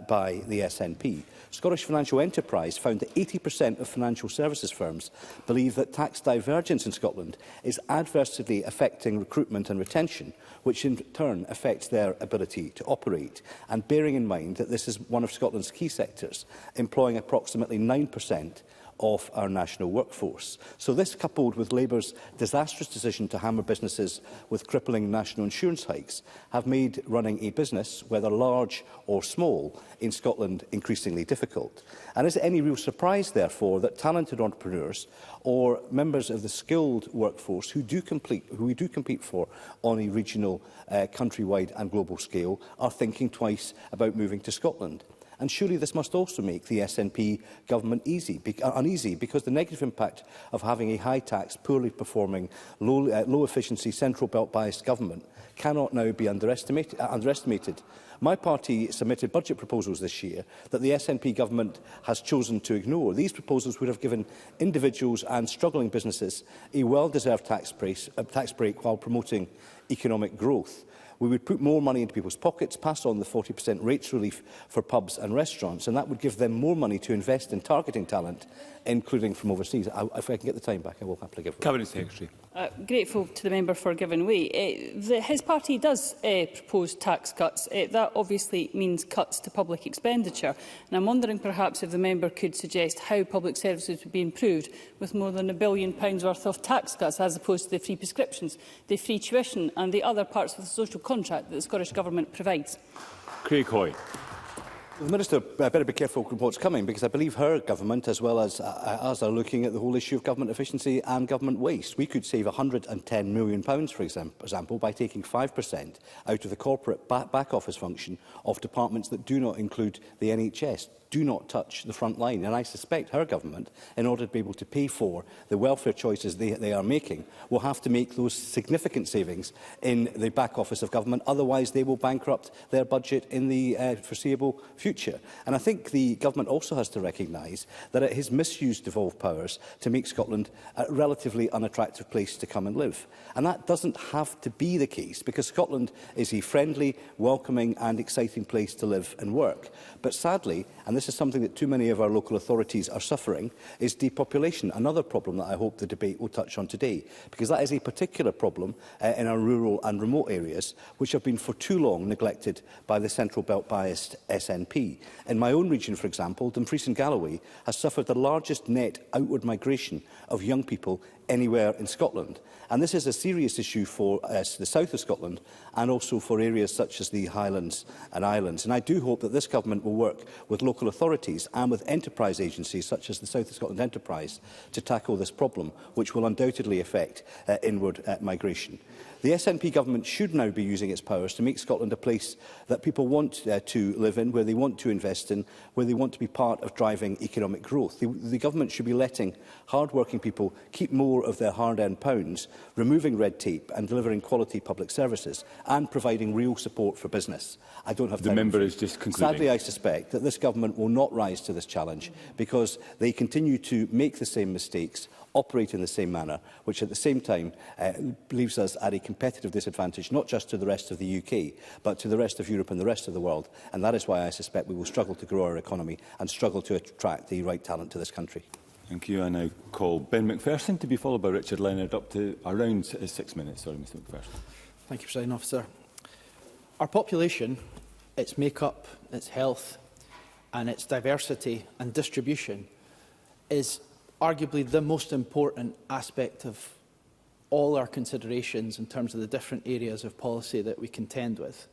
by the SNP. Scottish Financial Enterprise found that 80% of financial services firms believe that tax divergence in Scotland is adversely affecting recruitment and retention, which in turn affects their ability to operate. And bearing in mind that this is one of Scotland's key sectors, employing approximately 9% of our national workforce. So this, coupled with Labour's disastrous decision to hammer businesses with crippling national insurance hikes, have made running a business, whether large or small, in Scotland increasingly difficult. And is it any real surprise, therefore, that talented entrepreneurs or members of the skilled workforce who we do compete for on a regional, countrywide and global scale are thinking twice about moving to Scotland? And surely this must also make the SNP government uneasy, because the negative impact of having a high-tax, poorly performing, low-efficiency, central belt-biased government cannot now be underestimated. My party submitted budget proposals this year that the SNP government has chosen to ignore. These proposals would have given individuals and struggling businesses a well-deserved tax break while promoting economic growth. We would put more money into people's pockets, pass on the 40% rates relief for pubs and restaurants, and that would give them more money to invest in targeting talent, including from overseas. If I can get the time back, I will happily give it. Cabinet Secretary. Grateful to the member for giving way. His party does propose tax cuts. That obviously means cuts to public expenditure. And I'm wondering perhaps if the member could suggest how public services would be improved with more than £1 billion worth of tax cuts, as opposed to the free prescriptions, the free tuition and the other parts of the social contract that the Scottish Government provides. Craig Hoy. The Minister better be careful what's coming, because I believe her government, as well as us, are looking at the whole issue of government efficiency and government waste. We could save £110 million, for example, by taking 5% out of the corporate back office function of departments that do not include the NHS. Do not touch the front line. And I suspect her government, in order to be able to pay for the welfare choices they are making, will have to make those significant savings in the back office of government. Otherwise, they will bankrupt their budget in the foreseeable future. And I think the government also has to recognise that it has misused devolved powers to make Scotland a relatively unattractive place to come and live. And that doesn't have to be the case, because Scotland is a friendly, welcoming and exciting place to live and work. But sadly, and this is something that too many of our local authorities are suffering, is depopulation, another problem that I hope the debate will touch on today, because that is a particular problem in our rural and remote areas, which have been for too long neglected by the central belt-biased SNP. In my own region, for example, Dumfries and Galloway has suffered the largest net outward migration of young people anywhere in Scotland. And this is a serious issue for the south of Scotland, and also for areas such as the Highlands and Islands. And I do hope that this government will work with local authorities and with enterprise agencies such as the South of Scotland Enterprise to tackle this problem, which will undoubtedly affect inward migration. The SNP government should now be using its powers to make Scotland a place that people want to live in, where they want to invest in, where they want to be part of driving economic growth. The government should be letting hard-working people keep more of their hard-earned pounds, removing red tape and delivering quality public services, and providing real support for business. I don't have time. The member is just concluding. Sadly, I suspect that this government will not rise to this challenge, because they continue to make the same mistakes, operate in the same manner, which at the same time leaves us at a competitive disadvantage, not just to the rest of the UK, but to the rest of Europe and the rest of the world. And that is why I suspect we will struggle to grow our economy and struggle to attract the right talent to this country. Thank you. I now call Ben Macpherson to be followed by Richard Leonard, up to around 6 minutes. Sorry, Mr Macpherson. Thank you, Presiding Officer. Our population, its make-up, its health and its diversity and distribution is arguably the most important aspect of all our considerations in terms of the different areas of policy that we contend with.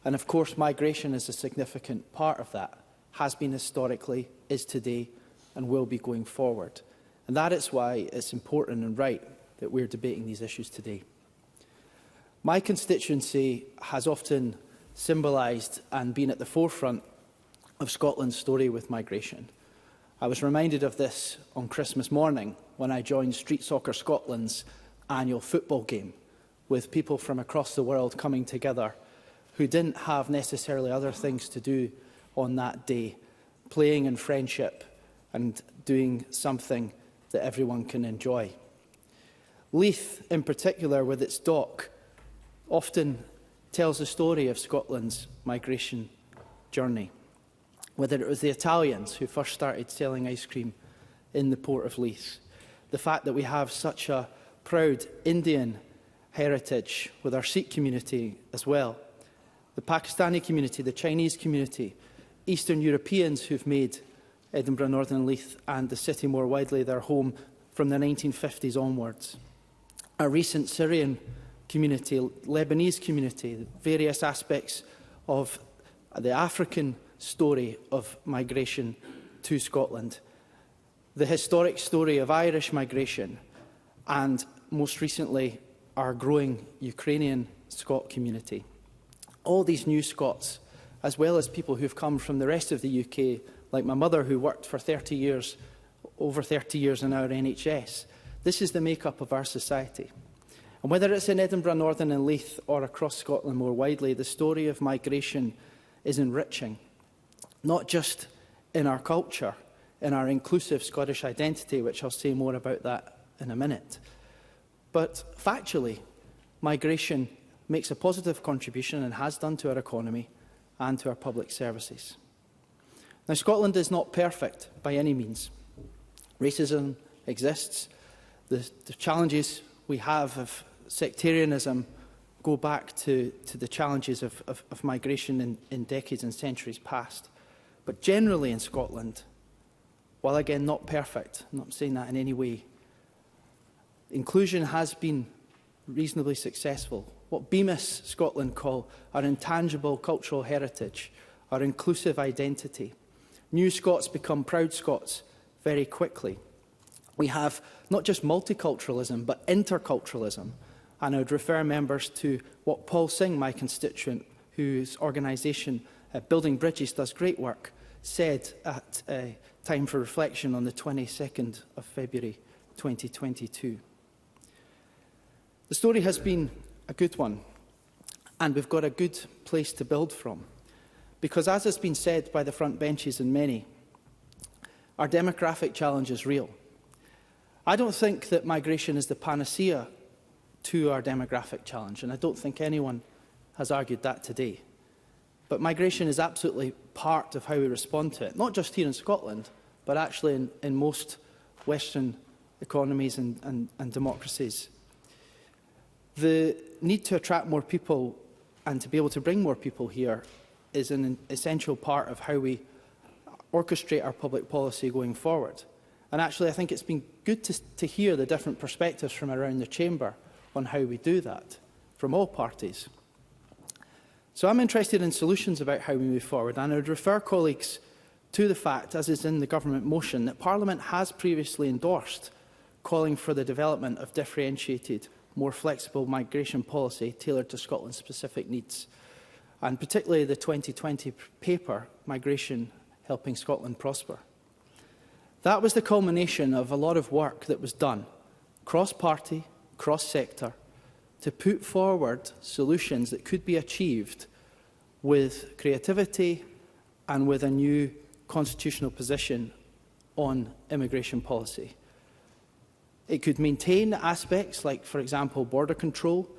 And of course, migration is a significant part of that, has been historically, is today, and will be going forward. And that is why it's important and right that we're debating these issues today. My constituency has often symbolised and been at the forefront of Scotland's story with migration. I was reminded of this on Christmas morning when I joined Street Soccer Scotland's annual football game, with people from across the world coming together who didn't have necessarily other things to do on that day, playing in friendship and doing something that everyone can enjoy. Leith, in particular, with its dock, often tells the story of Scotland's migration journey. Whether it was the Italians who first started selling ice cream in the port of Leith, the fact that we have such a proud Indian heritage with our Sikh community as well, the Pakistani community, the Chinese community, Eastern Europeans who've made Edinburgh, Northern Leith and the city more widely their home from the 1950s onwards. Our recent Syrian community, Lebanese community, various aspects of the African story of migration to Scotland, the historic story of Irish migration, and most recently our growing Ukrainian Scot community. All these new Scots, as well as people who've come from the rest of the UK, like my mother who worked for 30 years, over 30 years in our NHS, this is the makeup of our society. And whether it's in Edinburgh, Northern and Leith or across Scotland more widely, the story of migration is enriching, not just in our culture, in our inclusive Scottish identity, which I'll say more about that in a minute, but factually, migration makes a positive contribution and has done to our economy and to our public services. Now, Scotland is not perfect by any means. Racism exists. The challenges we have of sectarianism go back to the challenges of migration in decades and centuries past. But generally in Scotland, while again not perfect, I'm not saying that in any way, inclusion has been reasonably successful. What BEMIS Scotland call our intangible cultural heritage, our inclusive identity. New Scots become proud Scots very quickly. We have not just multiculturalism, but interculturalism. And I would refer members to what Paul Singh, my constituent, whose organisation, Building Bridges, does great work, said at Time for Reflection on the 22nd of February 2022. The story has been a good one, and we've got a good place to build from. Because as has been said by the front benches and many, our demographic challenge is real. I don't think that migration is the panacea to our demographic challenge, and I don't think anyone has argued that today. But migration is absolutely part of how we respond to it, not just here in Scotland, but actually in most Western economies and democracies. The need to attract more people and to be able to bring more people here is an essential part of how we orchestrate our public policy going forward. And actually, I think it's been good to hear the different perspectives from around the chamber on how we do that, from all parties. So I'm interested in solutions about how we move forward, and I would refer colleagues to the fact, as is in the government motion, that Parliament has previously endorsed calling for the development of differentiated, more flexible migration policy tailored to Scotland's specific needs, and particularly the 2020 paper, Migration Helping Scotland Prosper. That was the culmination of a lot of work that was done, cross-party, cross-sector, to put forward solutions that could be achieved with creativity and with a new constitutional position on immigration policy. It could maintain aspects like, for example, border control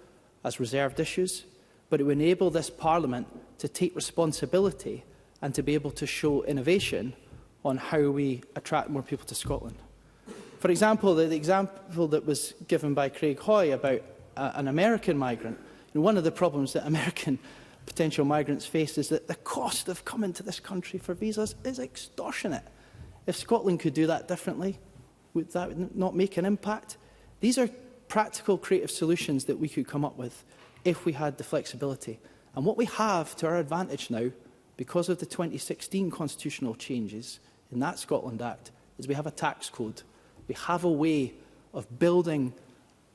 as reserved issues, but it would enable this Parliament to take responsibility and to be able to show innovation on how we attract more people to Scotland. For example, the example that was given by Craig Hoy about an American migrant, one of the problems that American potential migrants face is that the cost of coming to this country for visas is extortionate. If Scotland could do that differently, would that not make an impact? These are practical, creative solutions that we could come up with if we had the flexibility. And what we have to our advantage now, because of the 2016 constitutional changes in that Scotland Act, is we have a tax code. We have a way of building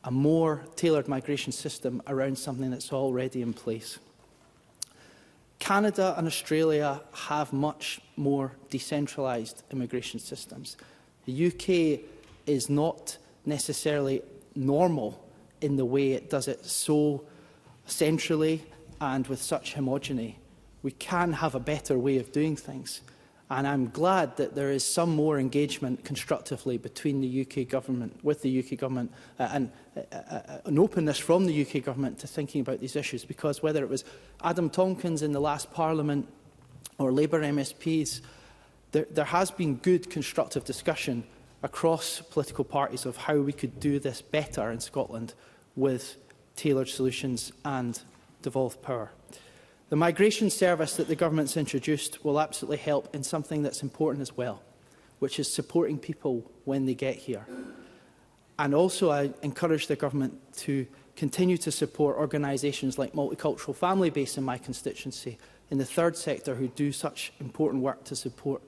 a more tailored migration system around something that's already in place. Canada and Australia have much more decentralised immigration systems. The UK is not necessarily normal in the way it does it so centrally and with such homogeny. We can have a better way of doing things. And I'm glad that there is some more engagement constructively between the UK government, with the UK government, and an openness from the UK government to thinking about these issues. Because whether it was Adam Tompkins in the last Parliament or Labour MSPs, there has been good constructive discussion across political parties of how we could do this better in Scotland with tailored solutions and devolved power. The migration service that the government's introduced will absolutely help in something that's important as well, which is supporting people when they get here. And also I encourage the government to continue to support organisations like Multicultural Family Base in my constituency, in the third sector, who do such important work to support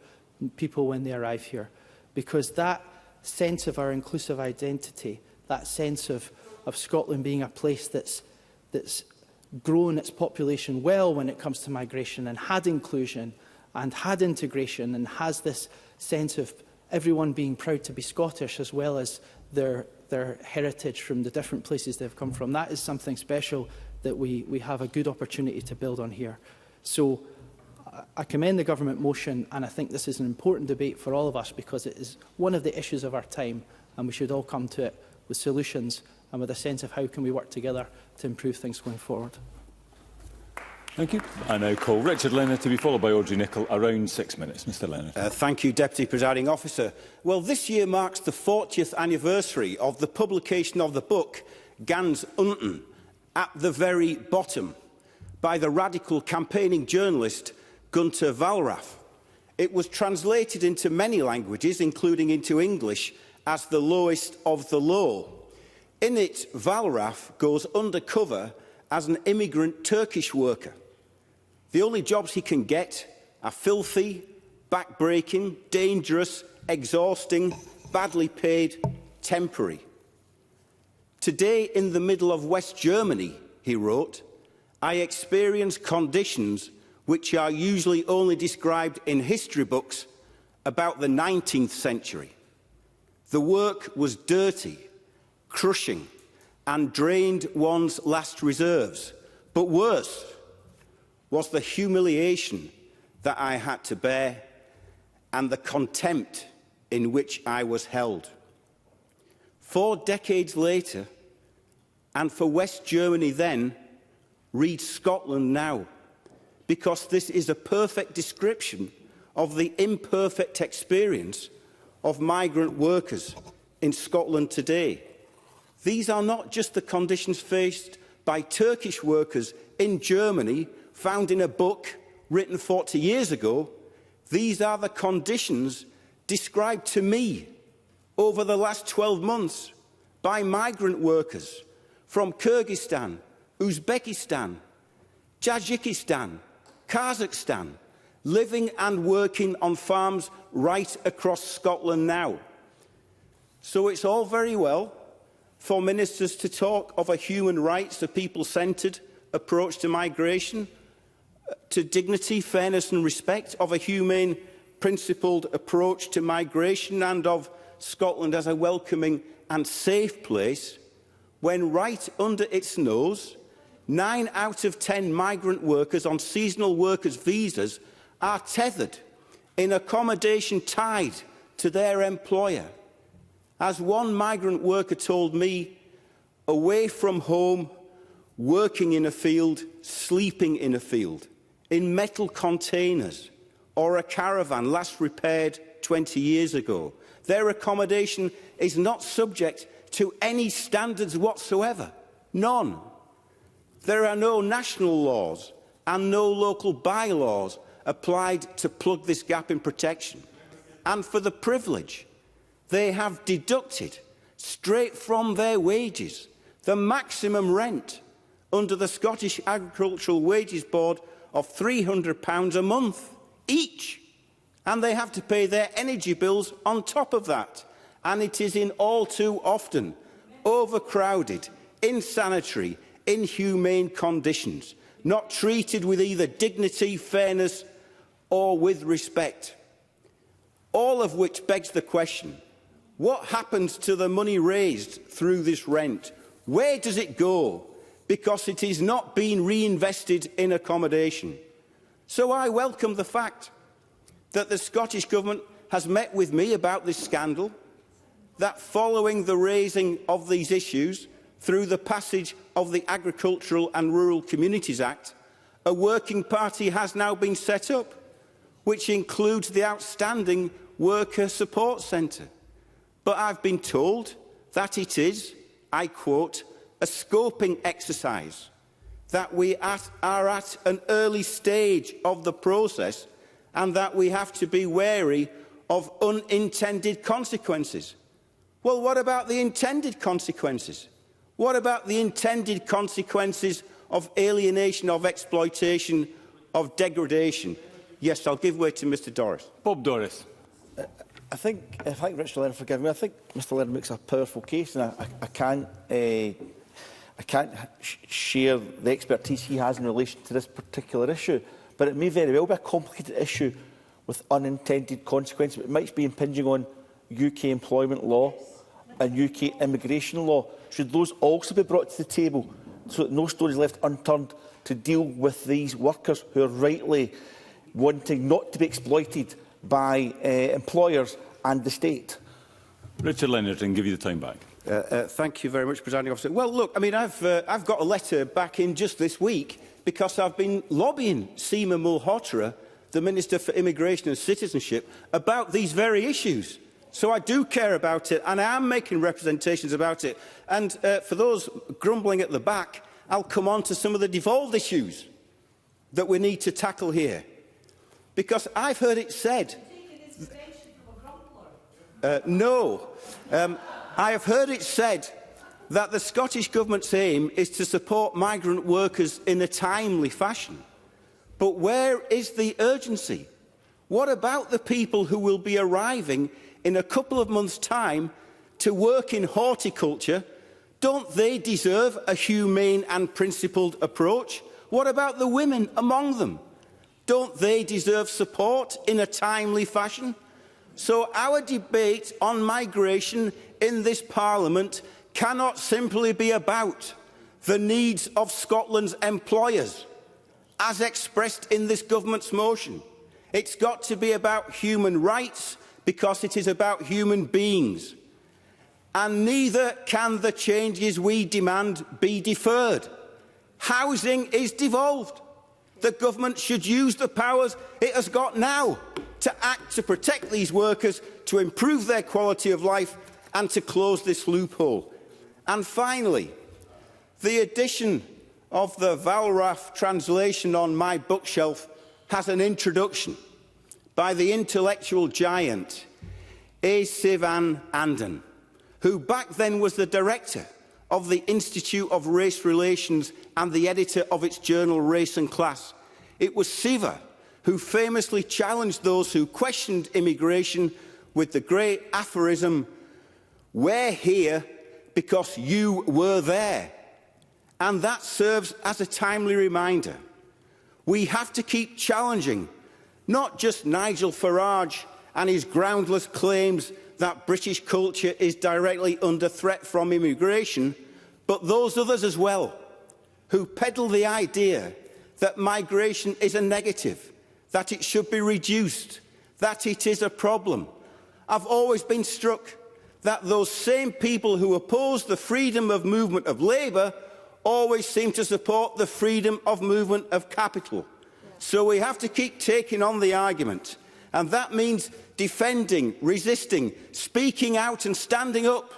people when they arrive here. Because that sense of our inclusive identity, that sense of Scotland being a place that's grown its population well when it comes to migration and had inclusion and had integration and has this sense of everyone being proud to be Scottish as well as their heritage from the different places they've come from. That is something special that we have a good opportunity to build on here. So I commend the government motion, and I think this is an important debate for all of us because it is one of the issues of our time, and we should all come to it with solutions and with a sense of how can we work together to improve things going forward. Thank you. I now call Richard Leonard to be followed by Audrey Nicholl. Around 6 minutes. Mr Leonard. Thank you, Deputy Presiding Officer. Well, this year marks the 40th anniversary of the publication of the book Gans Unten, At the Very Bottom, by the radical campaigning journalist Gunter Wallraff. It was translated into many languages, including into English, as the lowest of the low. In it, Wallraff goes undercover as an immigrant Turkish worker. The only jobs he can get are filthy, back-breaking, dangerous, exhausting, badly paid, temporary. Today, in the middle of West Germany, he wrote, I experience conditions which are usually only described in history books about the 19th century. The work was dirty, crushing, and drained one's last reserves. But worse was the humiliation that I had to bear and the contempt in which I was held. 4 decades later, and for West Germany then, read Scotland now, because this is a perfect description of the imperfect experience of migrant workers in Scotland today. These are not just the conditions faced by Turkish workers in Germany, found in a book written 40 years ago. These are the conditions described to me over the last 12 months by migrant workers from Kyrgyzstan, Uzbekistan, Tajikistan, Kazakhstan, living and working on farms right across Scotland now. So it's all very well for ministers to talk of a human rights, a people-centred approach to migration, to dignity, fairness and respect, of a humane, principled approach to migration and of Scotland as a welcoming and safe place, when right under its nose, 9 out of 10 migrant workers on seasonal workers' visas are tethered in accommodation tied to their employer. As one migrant worker told me, away from home, working in a field, sleeping in a field, in metal containers or a caravan last repaired 20 years ago. Their accommodation is not subject to any standards whatsoever. None. There are no national laws and no local bylaws applied to plug this gap in protection. And for the privilege, they have deducted straight from their wages the maximum rent under the Scottish Agricultural Wages Board of £300 a month each. And they have to pay their energy bills on top of that. And it is in all too often overcrowded, insanitary, inhumane conditions, not treated with either dignity, fairness or with respect. All of which begs the question, what happens to the money raised through this rent? Where does it go? Because it is not being reinvested in accommodation. So I welcome the fact that the Scottish Government has met with me about this scandal, that following the raising of these issues through the passage of the Agricultural and Rural Communities Act, a working party has now been set up, which includes the outstanding Worker Support Centre. But I've been told that it is, I quote, a scoping exercise, that we are at an early stage of the process and that we have to be wary of unintended consequences. Well, what about the intended consequences? What about the intended consequences of alienation, of exploitation, of degradation? Yes, I'll give way to Mr Doris. Bob Doris. I think Richard Leonard, forgive me, I think Mr Leonard makes a powerful case, and I can't share the expertise he has in relation to this particular issue, but it may very well be a complicated issue with unintended consequences. It might be impinging on UK employment law and UK immigration law. Should those also be brought to the table so that no stone is left unturned to deal with these workers who are rightly wanting not to be exploited by employers and the state? Richard Leonard, and give you the time back. Thank you very much, Presiding Officer. Well, look, I mean, I've got a letter back in just this week because I've been lobbying Seema Malhotra, the Minister for Immigration and Citizenship, about these very issues. So I do care about it, and I am making representations about it. And for those grumbling at the back, I'll come on to some of the devolved issues that we need to tackle here. Because I've heard it said... no. I have heard it said that the Scottish Government's aim is to support migrant workers in a timely fashion. But where is the urgency? What about the people who will be arriving in a couple of months' time to work in horticulture? Don't they deserve a humane and principled approach? What about the women among them? Don't they deserve support in a timely fashion? So our debate on migration in this Parliament cannot simply be about the needs of Scotland's employers, as expressed in this government's motion. It's got to be about human rights, because it is about human beings. And neither can the changes we demand be deferred. Housing is devolved. The government should use the powers it has got now to act to protect these workers, to improve their quality of life and to close this loophole. And finally, the addition of the Valraff translation on my bookshelf has an introduction by the intellectual giant A. Sivan Anden, who back then was the director of the Institute of Race Relations and the editor of its journal Race and Class. It was Siva who famously challenged those who questioned immigration with the great aphorism, "We're here because you were there." And that serves as a timely reminder. We have to keep challenging not just Nigel Farage and his groundless claims that British culture is directly under threat from immigration, but those others as well, who peddle the idea that migration is a negative, that it should be reduced, that it is a problem. I've always been struck that those same people who oppose the freedom of movement of labour always seem to support the freedom of movement of capital. So we have to keep taking on the argument. And that means defending, resisting, speaking out and standing up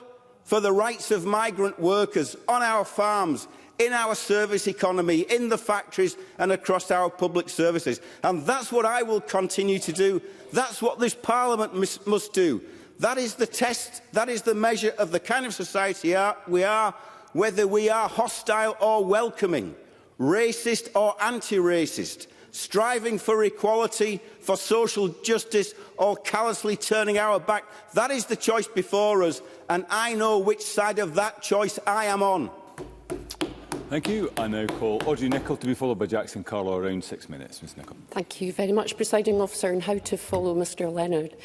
for the rights of migrant workers on our farms, in our service economy, in the factories and across our public services. And that's what I will continue to do. That's what this Parliament must do. That is the test, that is the measure of the kind of society we are, whether we are hostile or welcoming, racist or anti-racist, striving for equality, for social justice, or callously turning our back. That is the choice before us, and I know which side of that choice I am on. Thank you. I now call Audrey Nicholl to be followed by Jackson Carlo. Around 6 minutes. Ms Nicholl. Thank you very much, Presiding Officer, and how to follow Mr Leonard.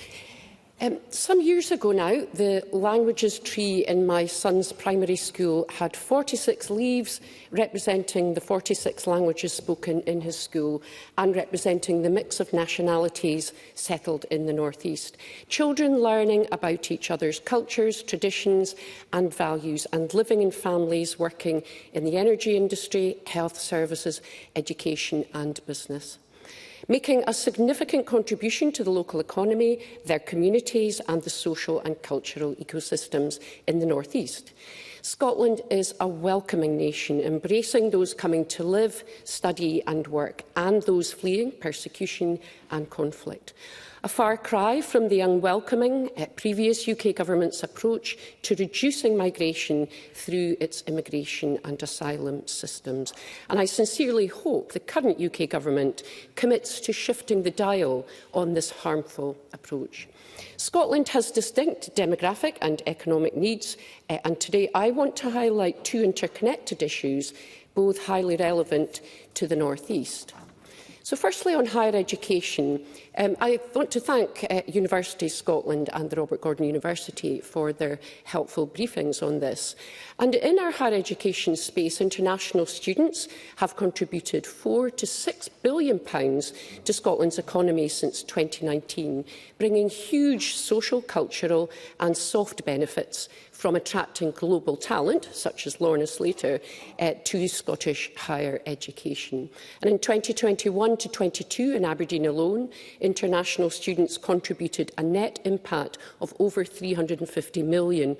Some years ago now, the languages tree in my son's primary school had 46 leaves representing the 46 languages spoken in his school and representing the mix of nationalities settled in the North East. Children learning about each other's cultures, traditions and values, and living in families working in the energy industry, health services, education and business, making a significant contribution to the local economy, their communities and the social and cultural ecosystems in the North East. Scotland is a welcoming nation, embracing those coming to live, study and work, and those fleeing persecution and conflict. A far cry from the unwelcoming previous UK government's approach to reducing migration through its immigration and asylum systems. And I sincerely hope the current UK government commits to shifting the dial on this harmful approach. Scotland has distinct demographic and economic needs, and today I want to highlight two interconnected issues, both highly relevant to the North East. So firstly, on higher education, I want to thank Universities Scotland and the Robert Gordon University for their helpful briefings on this. And in our higher education space, international students have contributed £4 to £6 billion to Scotland's economy since 2019, bringing huge social, cultural and soft benefits from attracting global talent, such as Lorna Slater, to Scottish higher education. And in 2021 to 22, in Aberdeen alone, international students contributed a net impact of over £350 million.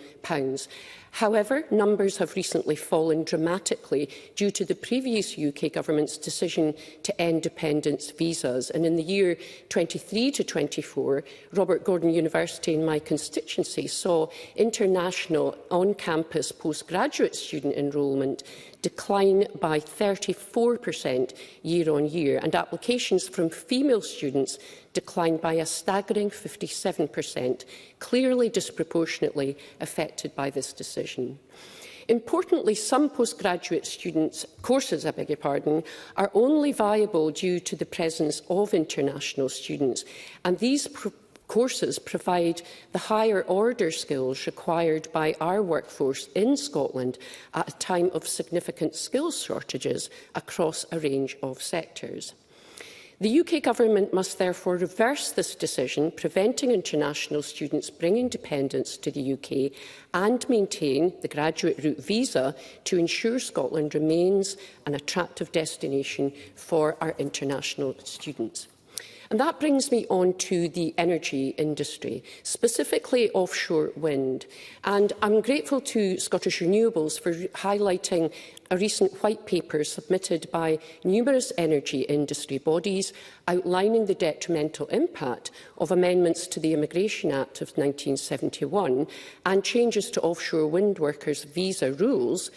However, numbers have recently fallen dramatically due to the previous UK government's decision to end dependence visas. And in the year 23 to 24, Robert Gordon University in my constituency saw international on-campus postgraduate student enrolment decline by 34% year on year, and applications from female students declined by a staggering 57%, clearly disproportionately affected by this decision. Importantly, some postgraduate courses are only viable due to the presence of international students, and these courses provide the higher order skills required by our workforce in Scotland at a time of significant skills shortages across a range of sectors. The UK Government must therefore reverse this decision, preventing international students bringing dependents to the UK, and maintain the graduate route visa to ensure Scotland remains an attractive destination for our international students. And that brings me on to the energy industry, specifically offshore wind. And I'm grateful to Scottish Renewables for highlighting a recent white paper submitted by numerous energy industry bodies outlining the detrimental impact of amendments to the Immigration Act of 1971 and changes to offshore wind workers' visa rules,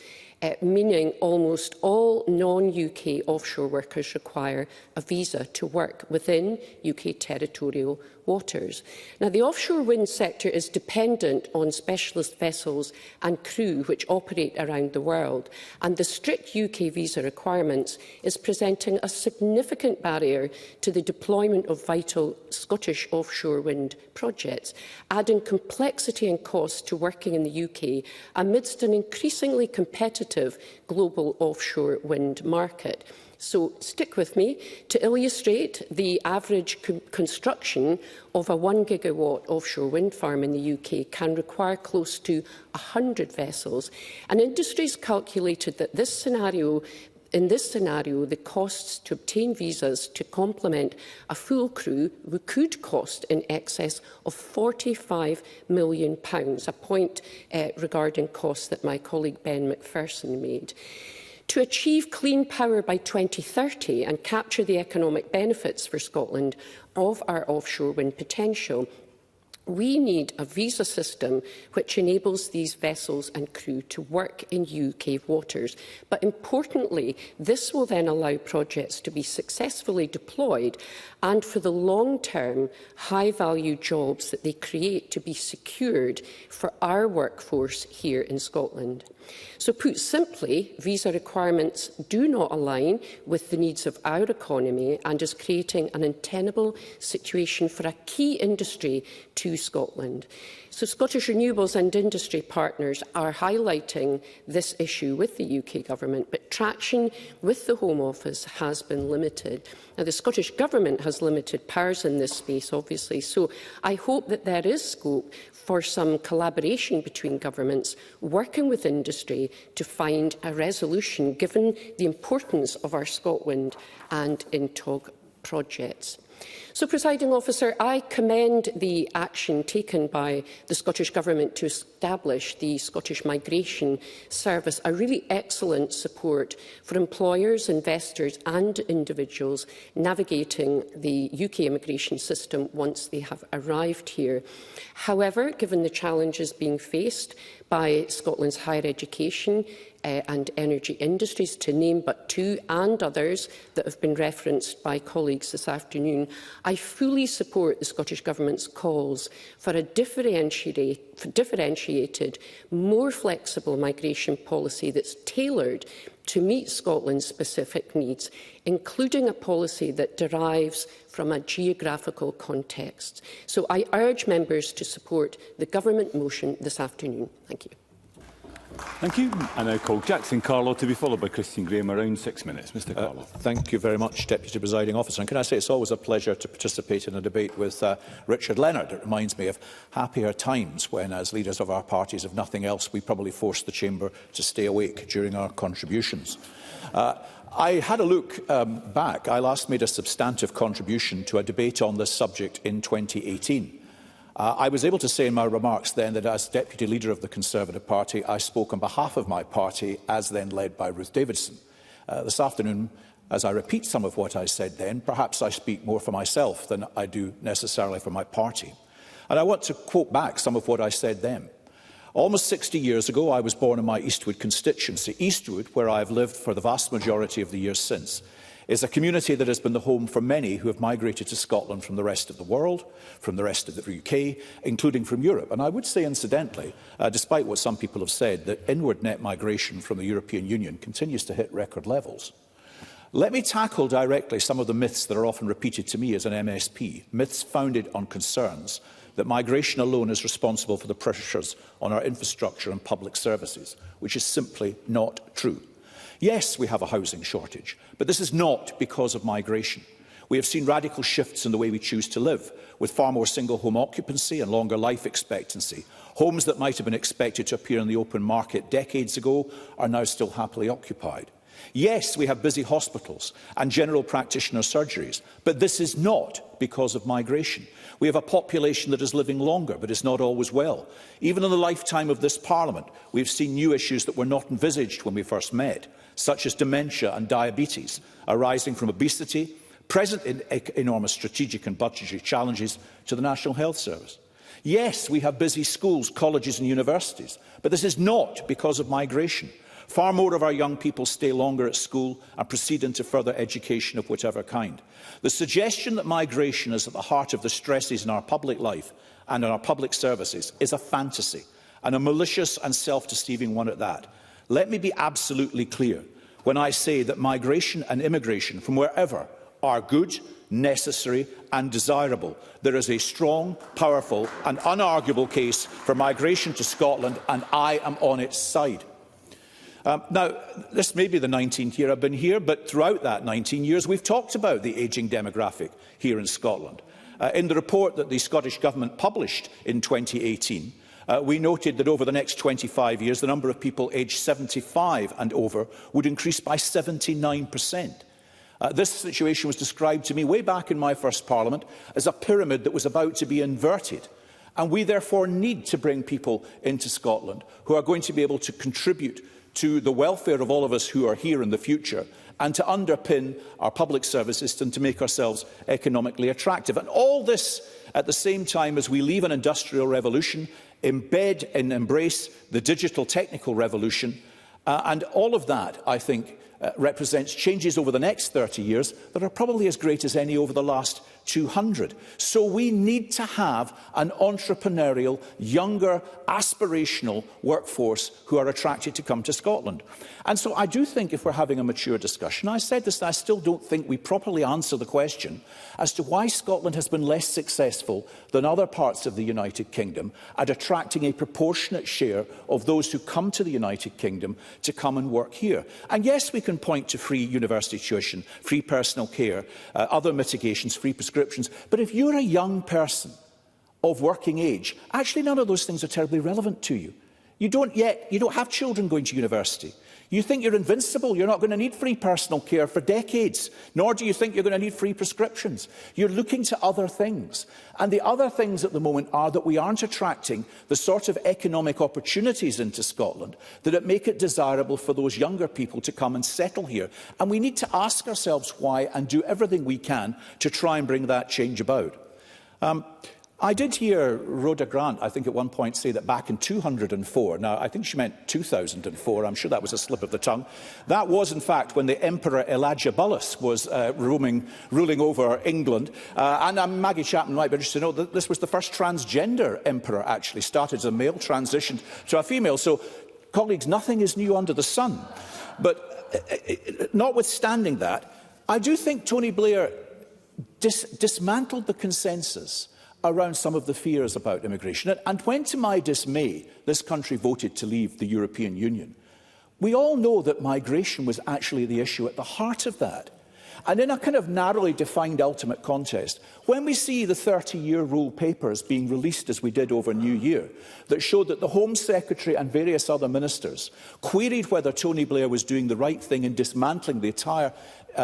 meaning almost all non-UK offshore workers require a visa to work within UK territorial waters. Now, the offshore wind sector is dependent on specialist vessels and crew which operate around the world, and the strict UK visa requirements is presenting a significant barrier to the deployment of vital Scottish offshore wind projects, adding complexity and cost to working in the UK amidst an increasingly competitive global offshore wind market. So stick with me. To illustrate, the average construction of a 1 gigawatt offshore wind farm in the UK can require close to 100 vessels. And industries calculated that in this scenario, the costs to obtain visas to complement a full crew could cost in excess of £45 million, a point regarding costs that my colleague Ben Macpherson made. To achieve clean power by 2030 and capture the economic benefits for Scotland of our offshore wind potential, we need a visa system which enables these vessels and crew to work in UK waters. But importantly, this will then allow projects to be successfully deployed and for the long-term, high-value jobs that they create to be secured for our workforce here in Scotland. So put simply, visa requirements do not align with the needs of our economy and is creating an untenable situation for a key industry to Scotland. So Scottish Renewables and industry partners are highlighting this issue with the UK Government, but traction with the Home Office has been limited. Now, the Scottish Government has limited powers in this space, obviously, so I hope that there is scope for some collaboration between governments working with industry to find a resolution, given the importance of our ScotWind and INTOG projects. So, Presiding Officer, I commend the action taken by the Scottish Government to establish the Scottish Migration Service, a really excellent support for employers, investors and individuals navigating the UK immigration system once they have arrived here. However, given the challenges being faced by Scotland's higher education and energy industries, to name but two, and others that have been referenced by colleagues this afternoon, I fully support the Scottish Government's calls for a differentiated, more flexible migration policy that's tailored to meet Scotland's specific needs, including a policy that derives from a geographical context. So I urge members to support the Government motion this afternoon. Thank you. Thank you. I now call Jackson Carlow to be followed by Christine Graham. Around 6 minutes. Mr Carlow. Thank you very much, Deputy Presiding Officer. And can I say it's always a pleasure to participate in a debate with Richard Leonard. It reminds me of happier times when, as leaders of our parties, if nothing else, we probably forced the Chamber to stay awake during our contributions. I had a look back. I last made a substantive contribution to a debate on this subject in 2018. I was able to say in my remarks then that as Deputy Leader of the Conservative Party, I spoke on behalf of my party, as then led by Ruth Davidson. This afternoon, as I repeat some of what I said then, perhaps I speak more for myself than I do necessarily for my party. And I want to quote back some of what I said then. Almost 60 years ago, I was born in my Eastwood constituency. Eastwood, where I have lived for the vast majority of the years since, is a community that has been the home for many who have migrated to Scotland from the rest of the world, from the rest of the UK, including from Europe. And I would say, incidentally, despite what some people have said, that inward net migration from the European Union continues to hit record levels. Let me tackle directly some of the myths that are often repeated to me as an MSP, myths founded on concerns that migration alone is responsible for the pressures on our infrastructure and public services, which is simply not true. Yes, we have a housing shortage, but this is not because of migration. We have seen radical shifts in the way we choose to live, with far more single home occupancy and longer life expectancy. Homes that might have been expected to appear in the open market decades ago are now still happily occupied. Yes, we have busy hospitals and general practitioner surgeries, but this is not because of migration. We have a population that is living longer, but is not always well. Even in the lifetime of this Parliament, we have seen new issues that were not envisaged when we first met, such as dementia and diabetes, arising from obesity, present in enormous strategic and budgetary challenges to the National Health Service. Yes, we have busy schools, colleges and universities, but this is not because of migration. Far more of our young people stay longer at school and proceed into further education of whatever kind. The suggestion that migration is at the heart of the stresses in our public life and in our public services is a fantasy, and a malicious and self-deceiving one at that. Let me be absolutely clear when I say that migration and immigration from wherever are good, necessary and desirable. There is a strong, powerful and unarguable case for migration to Scotland, and I am on its side. Now, this may be the 19th year I've been here, but throughout that 19 years we've talked about the ageing demographic here in Scotland. In the report that the Scottish Government published in 2018, we noted that over the next 25 years, the number of people aged 75 and over would increase by 79%. This situation was described to me way back in my first Parliament as a pyramid that was about to be inverted. And we therefore need to bring people into Scotland who are going to be able to contribute to the welfare of all of us who are here in the future, and to underpin our public service system to make ourselves economically attractive. And all this at the same time as we leave an industrial revolution, embed and embrace the digital technical revolution, and all of that, I think, represents changes over the next 30 years that are probably as great as any over the last 200. So we need to have an entrepreneurial, younger, aspirational workforce who are attracted to come to Scotland. And so I do think if we're having a mature discussion, I said this, I still don't think we properly answer the question as to why Scotland has been less successful than other parts of the United Kingdom at attracting a proportionate share of those who come to the United Kingdom to come and work here. And yes, we can point to free university tuition, free personal care, other mitigations, free prescriptions. But if you're a young person of working age, actually none of those things are terribly relevant to you. You don't have children going to university. You think you're invincible. You're not going to need free personal care for decades, nor do you think you're going to need free prescriptions. You're looking to other things. And the other things at the moment are that we aren't attracting the sort of economic opportunities into Scotland that make it desirable for those younger people to come and settle here. And we need to ask ourselves why and do everything we can to try and bring that change about. I did hear Rhoda Grant, I think at one point, say that back in 204, now I think she meant 2004, I'm sure that was a slip of the tongue, that was in fact when the Emperor Elagabalus was ruling over England. And Maggie Chapman might be interested to know that this was the first transgender emperor actually, started as a male, transitioned to a female. So, colleagues, nothing is new under the sun. But notwithstanding that, I do think Tony Blair dismantled the consensus around some of the fears about immigration. And when, to my dismay, this country voted to leave the European Union, we all know that migration was actually the issue at the heart of that. And in a kind of narrowly defined ultimate contest, when we see the 30-year rule papers being released, as we did over New Year, that showed that the Home Secretary and various other ministers queried whether Tony Blair was doing the right thing in dismantling the entire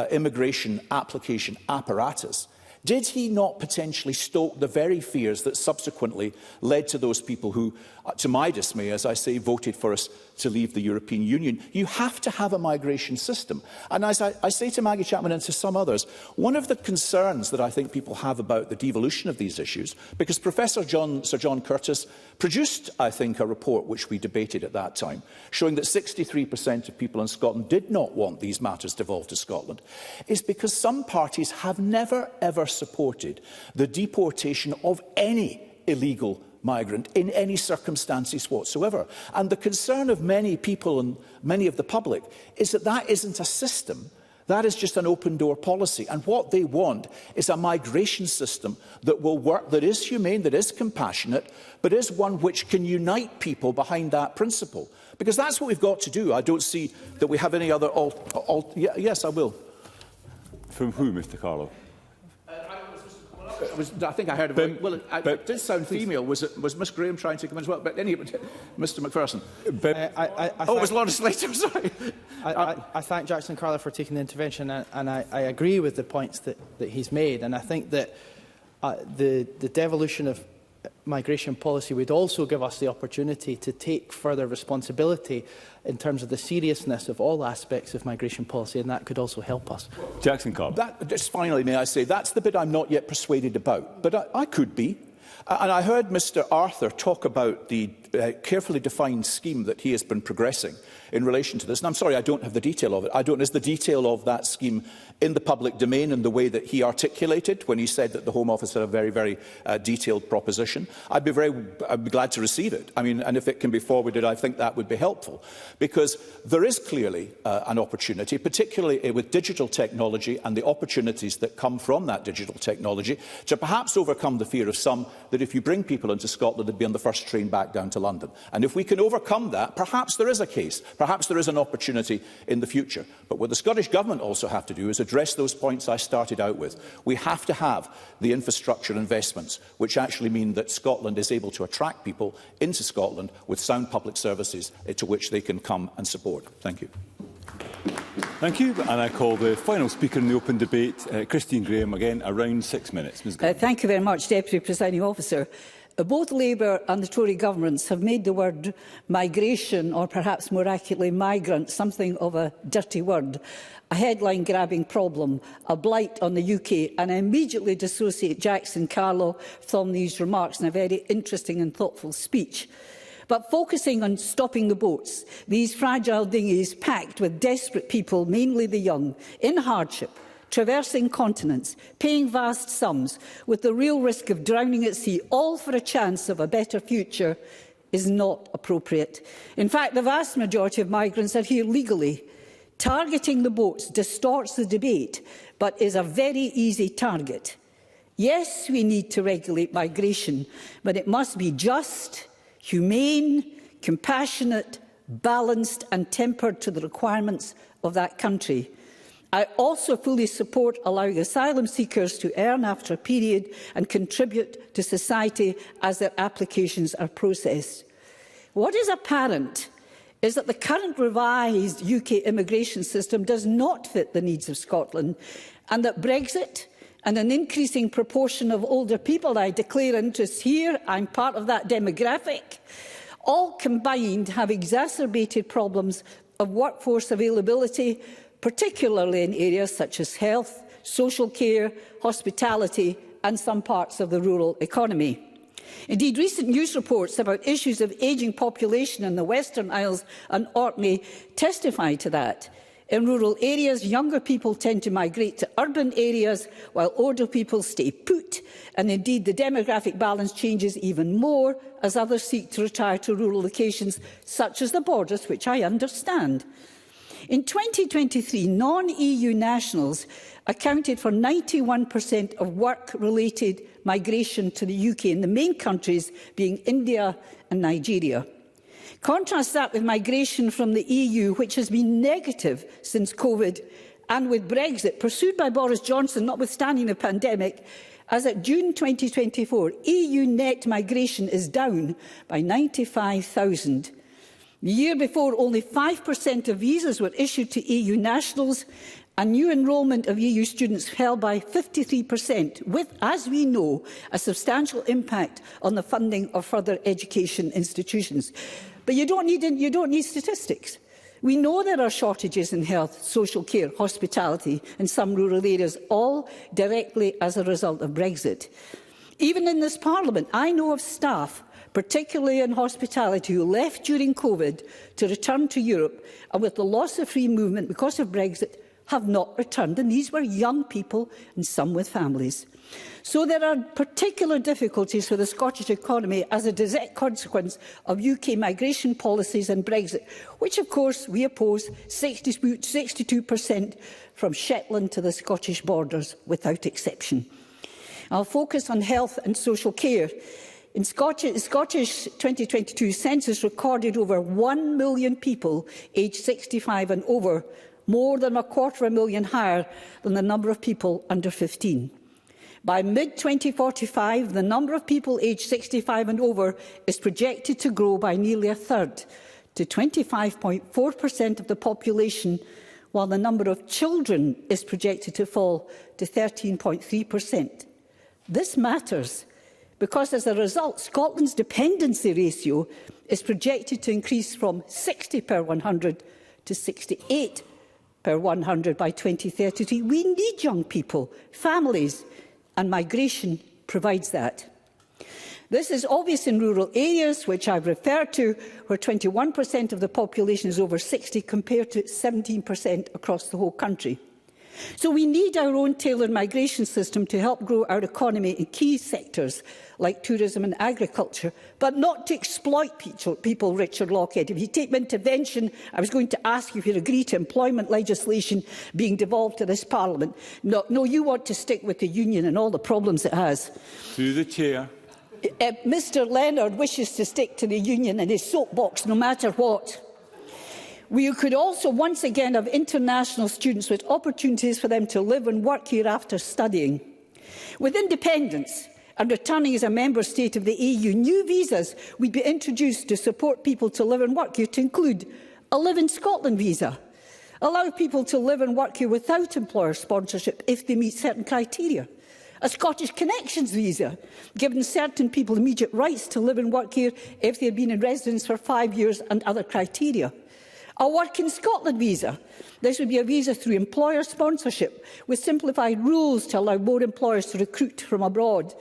immigration application apparatus, did he not potentially stoke the very fears that subsequently led to those people who, to my dismay, as I say, voted for us to leave the European Union? You have to have a migration system. And as I say to Maggie Chapman and to some others, one of the concerns that I think people have about the devolution of these issues, because Professor Sir John Curtis produced, I think, a report which we debated at that time, showing that 63% of people in Scotland did not want these matters devolved to Scotland, is because some parties have never, ever supported the deportation of any illegal migrant in any circumstances whatsoever. And the concern of many people and many of the public is that that isn't a system. That is just an open-door policy. And what they want is a migration system that will work, that is humane, that is compassionate, but is one which can unite people behind that principle. Because that's what we've got to do. I don't see that we have any other... Yes, I will. From who, Mr Carlow? I think I heard of it. Well, it did sound female. Was Miss Graham trying to come in as well? But anyway, Mr McPherson. It was Lawrence Slater, sorry. I thank Jackson Carlow for taking the intervention, and I agree with the points that he's made. And I think that the devolution of migration policy would also give us the opportunity to take further responsibility in terms of the seriousness of all aspects of migration policy, and that could also help us. Jackson Carlow. Just finally, may I say, that's the bit I'm not yet persuaded about, but I could be. And I heard Mr Arthur talk about the carefully defined scheme that he has been progressing in relation to this. And I'm sorry, I don't have the detail of it. Is the detail of that scheme in the public domain in the way that he articulated when he said that the Home Office had a very, very detailed proposition? I'd be glad to receive it. And if it can be forwarded, I think that would be helpful. Because there is clearly an opportunity, particularly with digital technology and the opportunities that come from that digital technology, to perhaps overcome the fear of some that if you bring people into Scotland, they'd be on the first train back down to London. And if we can overcome that, perhaps there is a case, perhaps there is an opportunity in the future. But what the Scottish Government also have to do is address those points I started out with. We have to have the infrastructure investments which actually mean that Scotland is able to attract people into Scotland with sound public services to which they can come and support. Thank you. Thank you. And I call the final speaker in the open debate, Christine Graham, again, around 6 minutes. Ms. Graham. Thank you very much, Deputy Presiding Officer. Both Labour and the Tory governments have made the word migration, or perhaps more accurately migrant, something of a dirty word, a headline-grabbing problem, a blight on the UK, and I immediately dissociate Jackson Carlow from these remarks in a very interesting and thoughtful speech. But focusing on stopping the boats, these fragile dinghies packed with desperate people, mainly the young, in hardship, traversing continents, paying vast sums, with the real risk of drowning at sea, all for a chance of a better future, is not appropriate. In fact, the vast majority of migrants are here legally. Targeting the boats distorts the debate, but is a very easy target. Yes, we need to regulate migration, but it must be just, humane, compassionate, balanced and tempered to the requirements of that country. I also fully support allowing asylum seekers to earn after a period and contribute to society as their applications are processed. What is apparent is that the current revised UK immigration system does not fit the needs of Scotland, and that Brexit and an increasing proportion of older people, I declare interest here, I'm part of that demographic, all combined have exacerbated problems of workforce availability, particularly in areas such as health, social care, hospitality and some parts of the rural economy. Indeed, recent news reports about issues of ageing population in the Western Isles and Orkney testify to that. In rural areas, younger people tend to migrate to urban areas, while older people stay put, and indeed the demographic balance changes even more as others seek to retire to rural locations such as the borders, which I understand. In 2023, non-EU nationals accounted for 91% of work-related migration to the UK, in the main countries being India and Nigeria. Contrast that with migration from the EU, which has been negative since COVID, and with Brexit, pursued by Boris Johnson, notwithstanding the pandemic, as at June 2024, EU net migration is down by 95,000. The year before, only 5% of visas were issued to EU nationals, and new enrolment of EU students fell by 53%, with, as we know, a substantial impact on the funding of further education institutions. But you don't need statistics. We know there are shortages in health, social care, hospitality and some rural areas, all directly as a result of Brexit. Even in this Parliament, I know of staff, particularly in hospitality, who left during COVID to return to Europe, and with the loss of free movement because of Brexit, have not returned, and these were young people and some with families. So there are particular difficulties for the Scottish economy as a direct consequence of UK migration policies and Brexit, which of course we oppose 62% from Shetland to the Scottish borders without exception. I'll focus on health and social care. In Scottish 2022 census recorded over 1 million people aged 65 and over, more than 250,000 higher than the number of people under 15. By mid-2045, the number of people aged 65 and over is projected to grow by nearly a third, to 25.4% of the population, while the number of children is projected to fall to 13.3%. This matters because, as a result, Scotland's dependency ratio is projected to increase from 60 per 100 to 68 per 100 by 2033. We need young people, families, and migration provides that. This is obvious in rural areas, which I've referred to, where 21% of the population is over 60, compared to 17% across the whole country. So we need our own tailored migration system to help grow our economy in key sectors like tourism and agriculture, but not to exploit people, Richard Lockhead. If you take my intervention, I was going to ask you if you agree to employment legislation being devolved to this Parliament. No, you want to stick with the Union and all the problems it has. Through the Chair. Mr Leonard wishes to stick to the Union and his soapbox no matter what. We could also once again have international students with opportunities for them to live and work here after studying. With independence and returning as a member state of the EU, new visas would be introduced to support people to live and work here, to include a Live in Scotland visa, allow people to live and work here without employer sponsorship if they meet certain criteria, a Scottish Connections visa, giving certain people immediate rights to live and work here if they have been in residence for 5 years and other criteria. A Work in Scotland visa. This would be a visa through employer sponsorship, with simplified rules to allow more employers to recruit from abroad.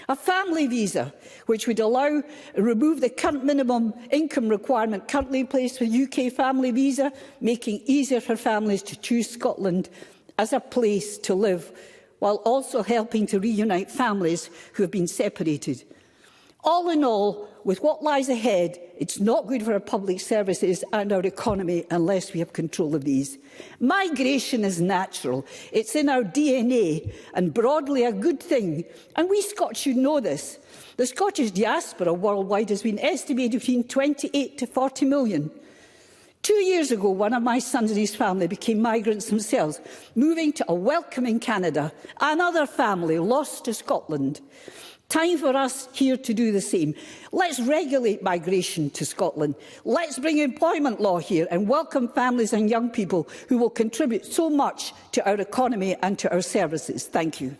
A family visa, which would remove the current minimum income requirement currently in place for UK family visa, making it easier for families to choose Scotland as a place to live, while also helping to reunite families who have been separated. All in all, with what lies ahead, it's not good for our public services and our economy unless we have control of these. Migration is natural. It's in our DNA and broadly a good thing. And we Scots should know this. The Scottish diaspora worldwide has been estimated between 28 to 40 million. 2 years ago, one of my sons and his family became migrants themselves, moving to a welcoming Canada. Another family lost to Scotland. Time for us here to do the same. Let's regulate migration to Scotland. Let's bring employment law here and welcome families and young people who will contribute so much to our economy and to our services. Thank you.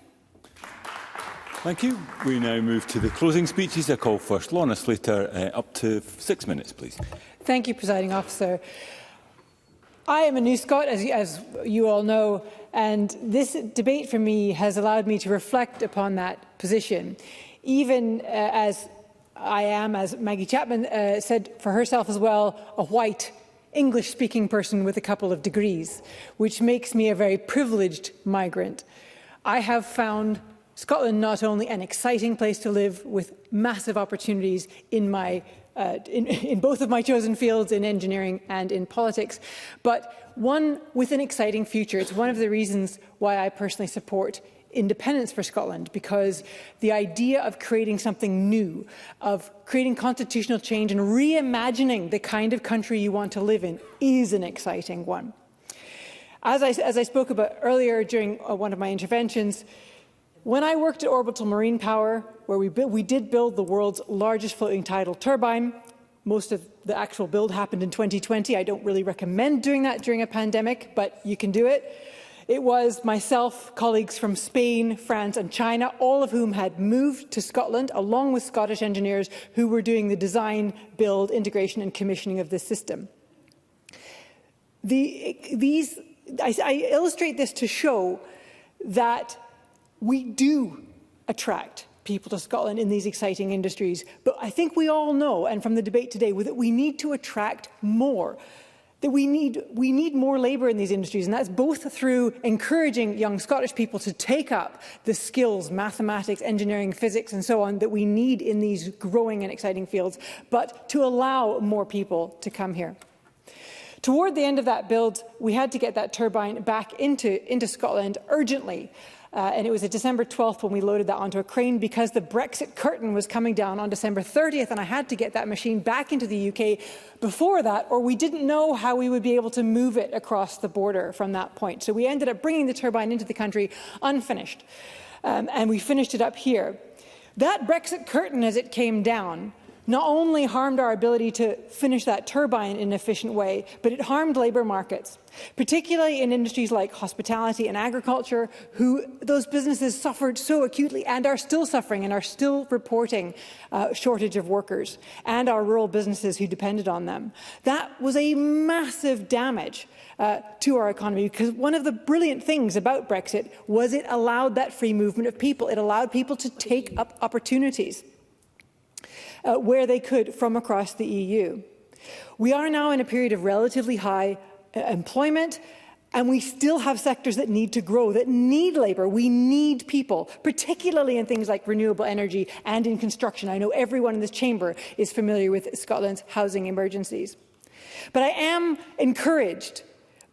Thank you. We now move to the closing speeches. I call first Lorna Slater, up to 6 minutes, please. Thank you, Presiding Officer. I am a new Scot, as you all know, and this debate for me has allowed me to reflect upon that position, even as I am, as Maggie Chapman said for herself as well, a white English-speaking person with a couple of degrees, which makes me a very privileged migrant. I have found Scotland not only an exciting place to live with massive opportunities in both of my chosen fields, in engineering and in politics, but one with an exciting future. It's one of the reasons why I personally support independence for Scotland, because the idea of creating something new, of creating constitutional change and reimagining the kind of country you want to live in is an exciting one. As I spoke about earlier during one of my interventions, when I worked at Orbital Marine Power, where we did build the world's largest floating tidal turbine, most of the actual build happened in 2020. I don't really recommend doing that during a pandemic, but you can do it. It was myself, colleagues from Spain, France and China, all of whom had moved to Scotland, along with Scottish engineers who were doing the design, build, integration and commissioning of this system. I illustrate this to show that we do attract people to Scotland in these exciting industries, but I think we all know, and from the debate today, that we need to attract more, that we need more labour in these industries, and that's both through encouraging young Scottish people to take up the skills, mathematics, engineering, physics and so on that we need in these growing and exciting fields, but to allow more people to come here. Toward the end of that build, we had to get that turbine back into Scotland urgently. And it was December 12th when we loaded that onto a crane, because the Brexit curtain was coming down on December 30th, and I had to get that machine back into the UK before that, or we didn't know how we would be able to move it across the border from that point. So we ended up bringing the turbine into the country unfinished, and we finished it up here. That Brexit curtain, as it came down, not only harmed our ability to finish that turbine in an efficient way, but it harmed labour markets, particularly in industries like hospitality and agriculture, those businesses suffered so acutely and are still suffering and are still reporting shortage of workers, and our rural businesses who depended on them. That was a massive damage to our economy, because one of the brilliant things about Brexit was it allowed that free movement of people. It allowed people to take up opportunities where they could from across the EU. We are now in a period of relatively high employment, and we still have sectors that need to grow, that need labour. We need people, particularly in things like renewable energy and in construction. I know everyone in this chamber is familiar with Scotland's housing emergencies. But I am encouraged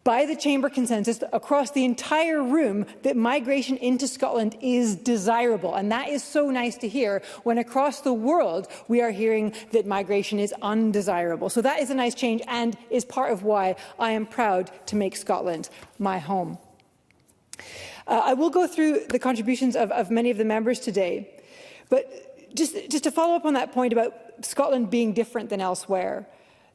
by the Chamber consensus across the entire room that migration into Scotland is desirable. And that is so nice to hear when across the world we are hearing that migration is undesirable. So that is a nice change and is part of why I am proud to make Scotland my home. I will go through the contributions of many of the members today, but just to follow up on that point about Scotland being different than elsewhere.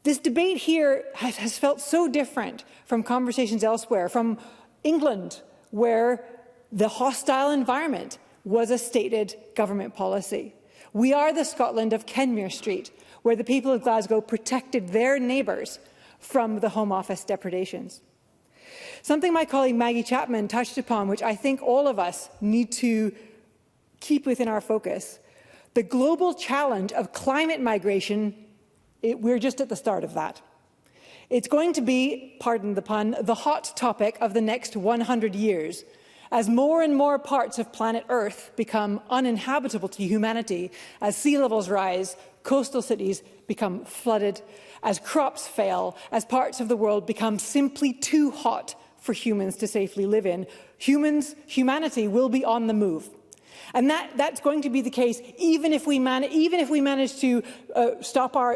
This debate here has felt so different from conversations elsewhere, from England, where the hostile environment was a stated government policy. We are the Scotland of Kenmure Street, where the people of Glasgow protected their neighbours from the Home Office depredations. Something my colleague Maggie Chapman touched upon, which I think all of us need to keep within our focus, the global challenge of climate migration. We're just at the start of that. It's going to be, pardon the pun, the hot topic of the next 100 years, as more and more parts of planet Earth become uninhabitable to humanity, as sea levels rise, coastal cities become flooded, as crops fail, as parts of the world become simply too hot for humans to safely live in. Humanity will be on the move. And that's going to be the case even if we manage to stop our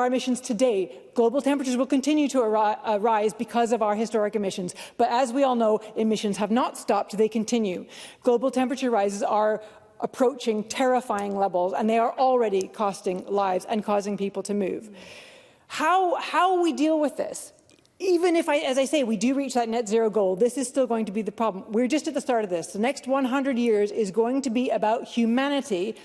emissions today. Global temperatures will continue to rise because of our historic emissions. But as we all know, emissions have not stopped, they continue. Global temperature rises are approaching terrifying levels, and they are already costing lives and causing people to move. How we deal with this? Even if, as I say, we do reach that net zero goal, this is still going to be the problem. We're just at the start of this. The next 100 years is going to be about humanity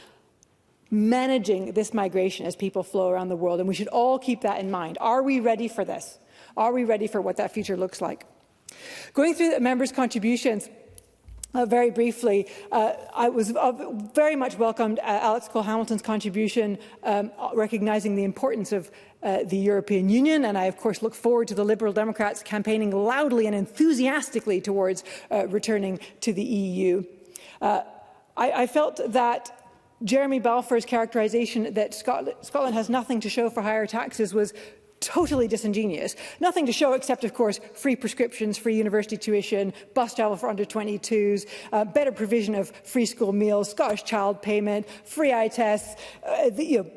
managing this migration as people flow around the world, and we should all keep that in mind. Are we ready for this? Are we ready for what that future looks like? Going through the members' contributions, very briefly, I was very much welcomed Alex Cole-Hamilton's contribution, recognising the importance of the European Union, and I, of course, look forward to the Liberal Democrats campaigning loudly and enthusiastically towards returning to the EU. I felt that Jeremy Balfour's characterisation that Scotland has nothing to show for higher taxes was totally disingenuous. Nothing to show except, of course, free prescriptions, free university tuition, bus travel for under 22s, better provision of free school meals, Scottish child payment, free eye tests,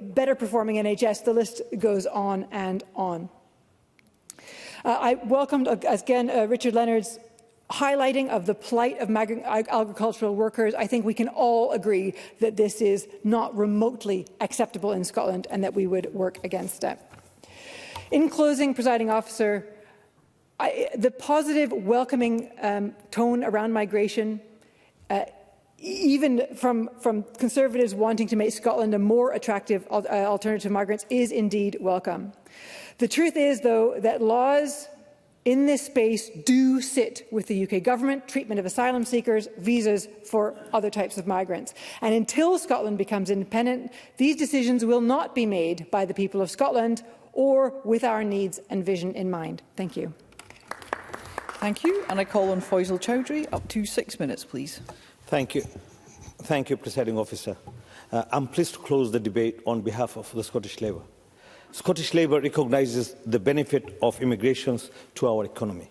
better performing NHS. The list goes on and on. I welcomed, again, Richard Leonard's highlighting of the plight of agricultural workers. I think we can all agree that this is not remotely acceptable in Scotland and that we would work against it. In closing, Presiding Officer, the positive, welcoming tone around migration, even from Conservatives wanting to make Scotland a more attractive alternative to migrants, is indeed welcome. The truth is, though, that laws in this space do sit with the UK government, treatment of asylum seekers, visas for other types of migrants. And until Scotland becomes independent, these decisions will not be made by the people of Scotland or with our needs and vision in mind. Thank you. Thank you. And I call on Faisal Chowdhury. Up to 6 minutes, please. Thank you. Thank you, Presiding Officer. I'm pleased to close the debate on behalf of the Scottish Labour. Scottish Labour recognises the benefit of immigration to our economy.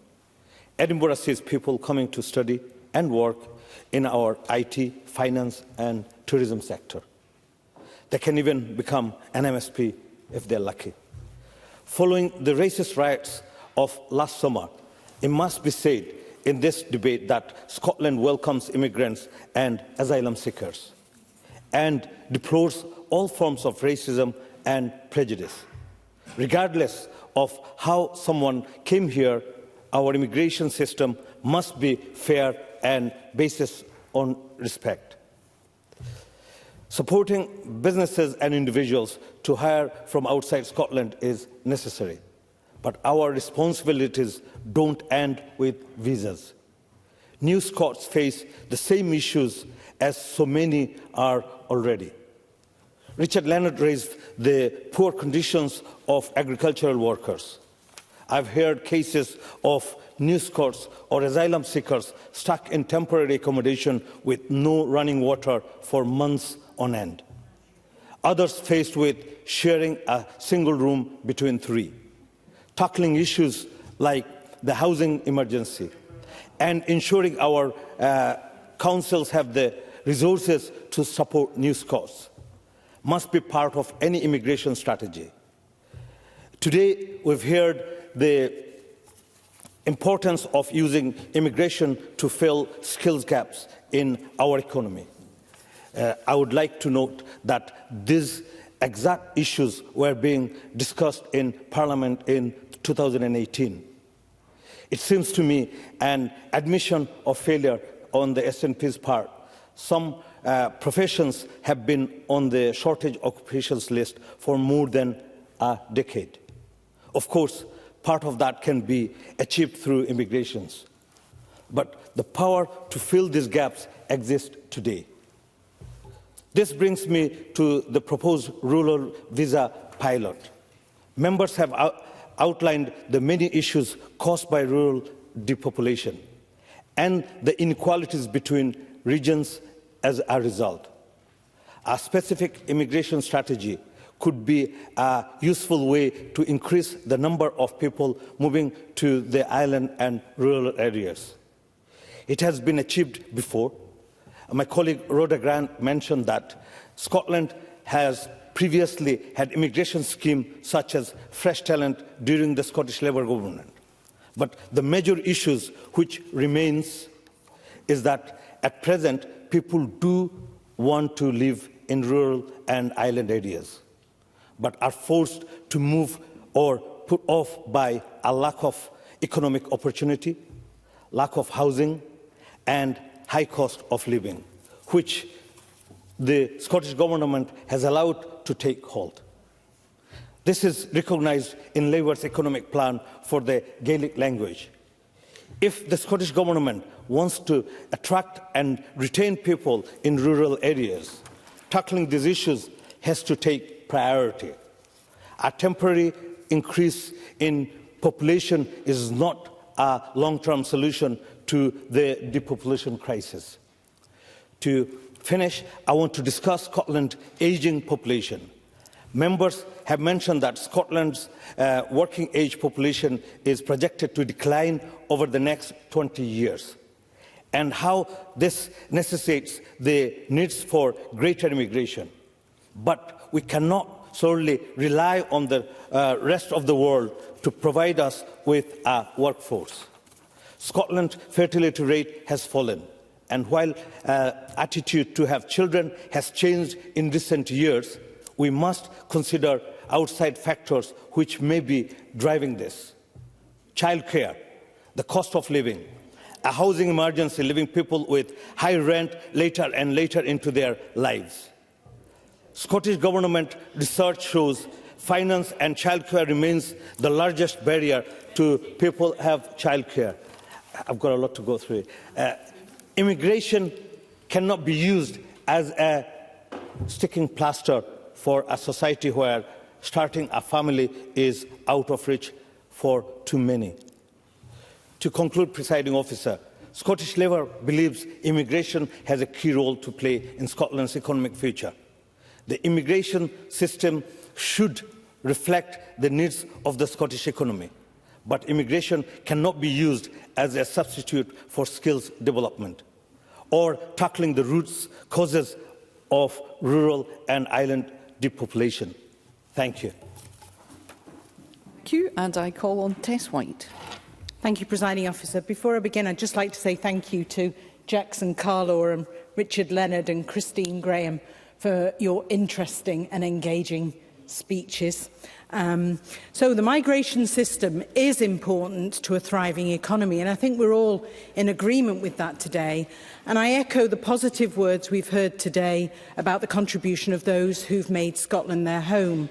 Edinburgh sees people coming to study and work in our IT, finance and tourism sector. They can even become an MSP if they're lucky. Following the racist riots of last summer, it must be said in this debate that Scotland welcomes immigrants and asylum seekers and deplores all forms of racism and prejudice. Regardless of how someone came here, our immigration system must be fair and based on respect. Supporting businesses and individuals to hire from outside Scotland is necessary, but our responsibilities don't end with visas. New Scots face the same issues as so many are already. Richard Leonard raised the poor conditions of agricultural workers. I've heard cases of New Scots or asylum seekers stuck in temporary accommodation with no running water for months on end. Others faced with sharing a single room between three. Tackling issues like the housing emergency and ensuring our councils have the resources to support New Scots must be part of any immigration strategy. Today, we've heard the importance of using immigration to fill skills gaps in our economy. I would like to note that these exact issues were being discussed in Parliament in 2018. It seems to me an admission of failure on the SNP's part. Some professions have been on the shortage occupations list for more than a decade. Of course, part of that can be achieved through immigrations, but the power to fill these gaps exists today. This brings me to the proposed rural visa pilot. Members have outlined the many issues caused by rural depopulation and the inequalities between regions as a result. A specific immigration strategy could be a useful way to increase the number of people moving to the island and rural areas. It has been achieved before. My colleague Rhoda Grant mentioned that Scotland has previously had immigration schemes such as Fresh Talent during the Scottish Labour government. But the major issues which remains is that at present people do want to live in rural and island areas, but are forced to move or put off by a lack of economic opportunity, lack of housing, and high cost of living, which the Scottish Government has allowed to take hold. This is recognised in Labour's economic plan for the Gaelic language. If the Scottish Government wants to attract and retain people in rural areas, tackling these issues has to take priority. A temporary increase in population is not a long-term solution to the depopulation crisis. To finish, I want to discuss Scotland's ageing population. Members have mentioned that Scotland's working age population is projected to decline over the next 20 years, and how this necessitates the needs for greater immigration. But we cannot solely rely on the rest of the world to provide us with a workforce. Scotland's fertility rate has fallen, and while attitude to have children has changed in recent years, we must consider outside factors which may be driving this. Childcare, the cost of living, a housing emergency leaving people with high rent later and later into their lives. Scottish Government research shows finance and childcare remains the largest barrier to people have childcare. I've got a lot to go through. Immigration cannot be used as a sticking plaster for a society where starting a family is out of reach for too many. To conclude, Presiding Officer, Scottish Labour believes immigration has a key role to play in Scotland's economic future. The immigration system should reflect the needs of the Scottish economy, but immigration cannot be used as a substitute for skills development or tackling the root causes of rural and island depopulation. Thank you. Thank you, and I call on Tess White. Thank you, Presiding Officer. Before I begin, I'd just like to say thank you to Jackson Carlo and Richard Leonard and Christine Graham for your interesting and engaging speeches. So the migration system is important to a thriving economy, and I think we're all in agreement with that today. And I echo the positive words we've heard today about the contribution of those who've made Scotland their home.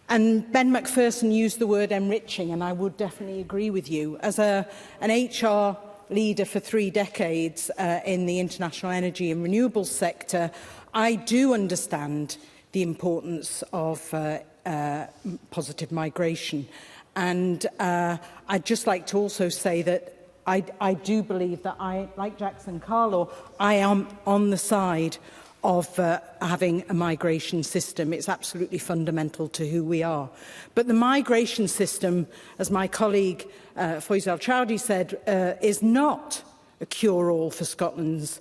And Ben Macpherson used the word enriching, and I would definitely agree with you. As an HR leader for 3 decades in the international energy and renewables sector, I do understand the importance of positive migration. And I'd just like to also say that I do believe that like Jackson Carlo, I am on the side of having a migration system. It's absolutely fundamental to who we are. But the migration system, as my colleague Foyzel Chowdhury said, is not a cure-all for Scotland's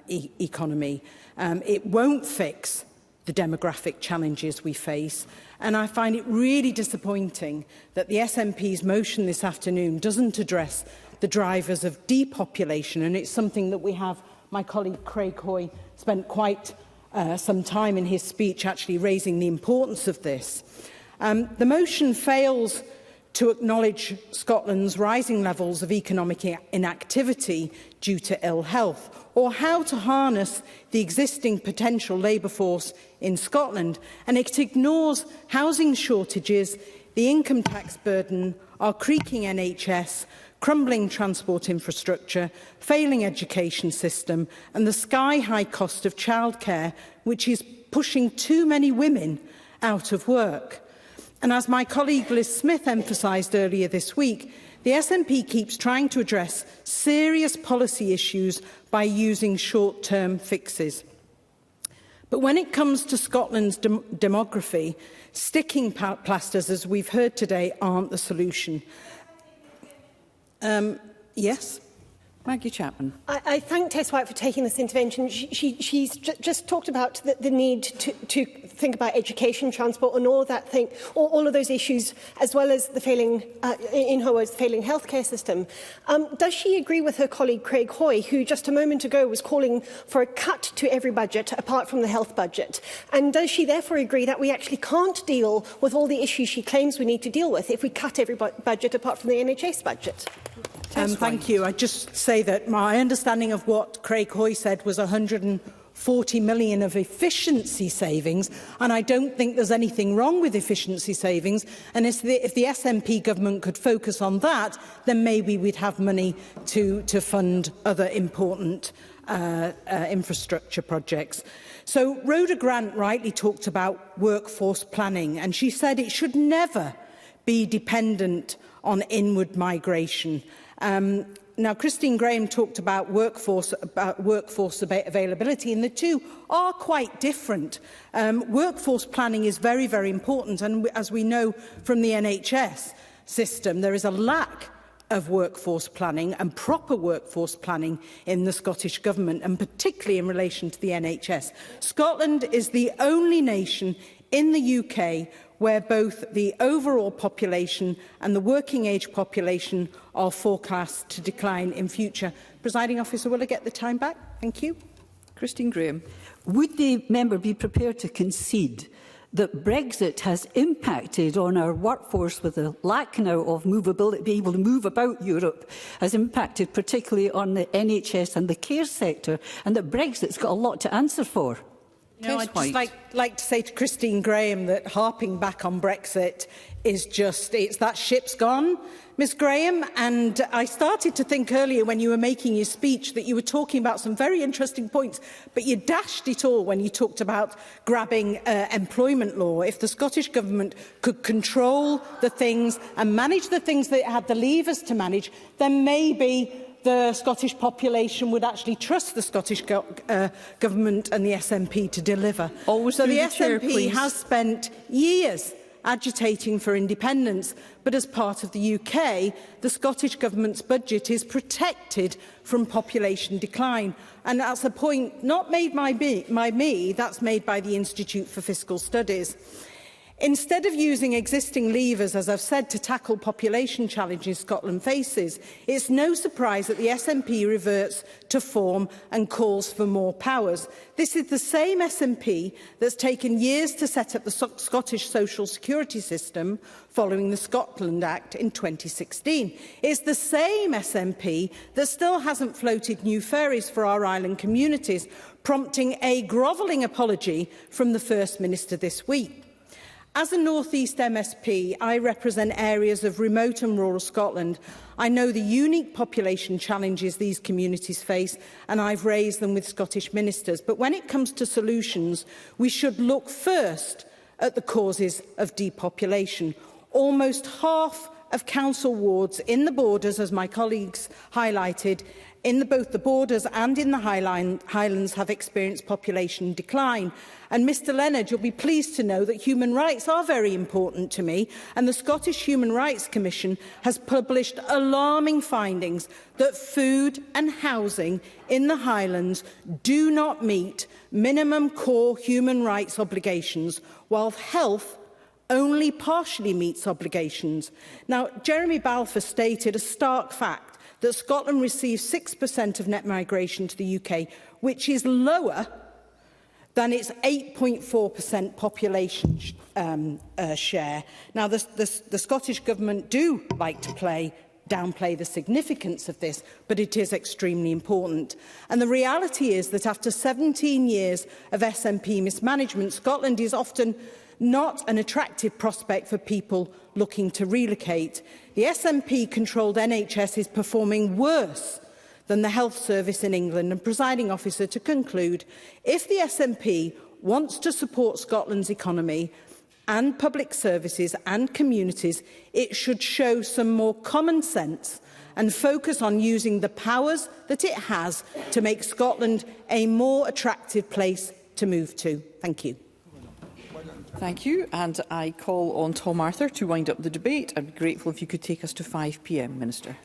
economy. It won't fix the demographic challenges we face, and I find it really disappointing that the SNP's motion this afternoon doesn't address the drivers of depopulation, and it's something that we have. My colleague Craig Hoy spent quite some time in his speech actually raising the importance of this. The motion fails to acknowledge Scotland's rising levels of economic inactivity due to ill health, or how to harness the existing potential labour force in Scotland, and it ignores housing shortages, the income tax burden, our creaking NHS, crumbling transport infrastructure, failing education system, and the sky-high cost of childcare, which is pushing too many women out of work. And as my colleague Liz Smith emphasised earlier this week, the SNP keeps trying to address serious policy issues by using short-term fixes. But when it comes to Scotland's demography, sticking plasters, as we've heard today, aren't the solution. Yes? Maggie Chapman. I thank Tess White for taking this intervention. She's just talked about the need to think about education, transport and all of that thing, all of those issues, as well as the failing, in her words, the failing healthcare system. Does she agree with her colleague Craig Hoy, who just a moment ago was calling for a cut to every budget apart from the health budget? And does she therefore agree that we actually can't deal with all the issues she claims we need to deal with if we cut every budget apart from the NHS budget? Thank you. I just say that my understanding of what Craig Hoy said was 140 million of efficiency savings, and I don't think there's anything wrong with efficiency savings. And if the SNP government could focus on that, then maybe we'd have money to fund other important infrastructure projects. So Rhoda Grant rightly talked about workforce planning, and she said it should never be dependent on inward migration. Now, Christine Graham talked about workforce availability, and the two are quite different. Workforce planning is very, very important, and as we know from the NHS system, there is a lack of workforce planning and proper workforce planning in the Scottish Government, and particularly in relation to the NHS. Scotland is the only nation in the UK where both the overall population and the working age population are forecast to decline in future. Presiding Officer, will I get the time back? Thank you. Christine Graham. Would the member be prepared to concede that Brexit has impacted on our workforce, with a lack now of movability, being able to move about Europe, has impacted particularly on the NHS and the care sector, and that Brexit's got a lot to answer for? No, I'd just like to say to Christine Graham that harping back on Brexit is it's that ship's gone, Ms Graham. And I started to think earlier when you were making your speech that you were talking about some very interesting points, but you dashed it all when you talked about grabbing employment law. If the Scottish Government could control the things and manage the things that it had the levers to manage, then maybe the Scottish population would actually trust the Scottish Government and the SNP to deliver. So the SNP has spent years agitating for independence, but as part of the UK, the Scottish Government's budget is protected from population decline. And that's a point not made by me, that's made by the Institute for Fiscal Studies. Instead of using existing levers, as I've said, to tackle population challenges Scotland faces, it's no surprise that the SNP reverts to form and calls for more powers. This is the same SNP that's taken years to set up the Scottish social security system following the Scotland Act in 2016. It's the same SNP that still hasn't floated new ferries for our island communities, prompting a grovelling apology from the First Minister this week. As a North East MSP, I represent areas of remote and rural Scotland. I know the unique population challenges these communities face, and I've raised them with Scottish ministers. But when it comes to solutions, we should look first at the causes of depopulation. Almost half of council wards in the Borders, as my colleagues highlighted, in both the Borders and in the Highlands have experienced population decline. And Mr Leonard, you'll be pleased to know that human rights are very important to me, and the Scottish Human Rights Commission has published alarming findings that food and housing in the Highlands do not meet minimum core human rights obligations, while health only partially meets obligations. Now, Jeremy Balfour stated a stark fact that Scotland receives 6% of net migration to the UK, which is lower than its 8.4% population share. Now, the Scottish Government do like to downplay the significance of this, but it is extremely important. And the reality is that after 17 years of SNP mismanagement, Scotland is often not an attractive prospect for people looking to relocate. The SNP-controlled NHS is performing worse than the health service in England. And, Presiding Officer, to conclude, if the SNP wants to support Scotland's economy and public services and communities, it should show some more common sense and focus on using the powers that it has to make Scotland a more attractive place to move to. Thank you. Thank you. And I call on Tom Arthur to wind up the debate. I'd be grateful if you could take us to 5 p.m, Minister.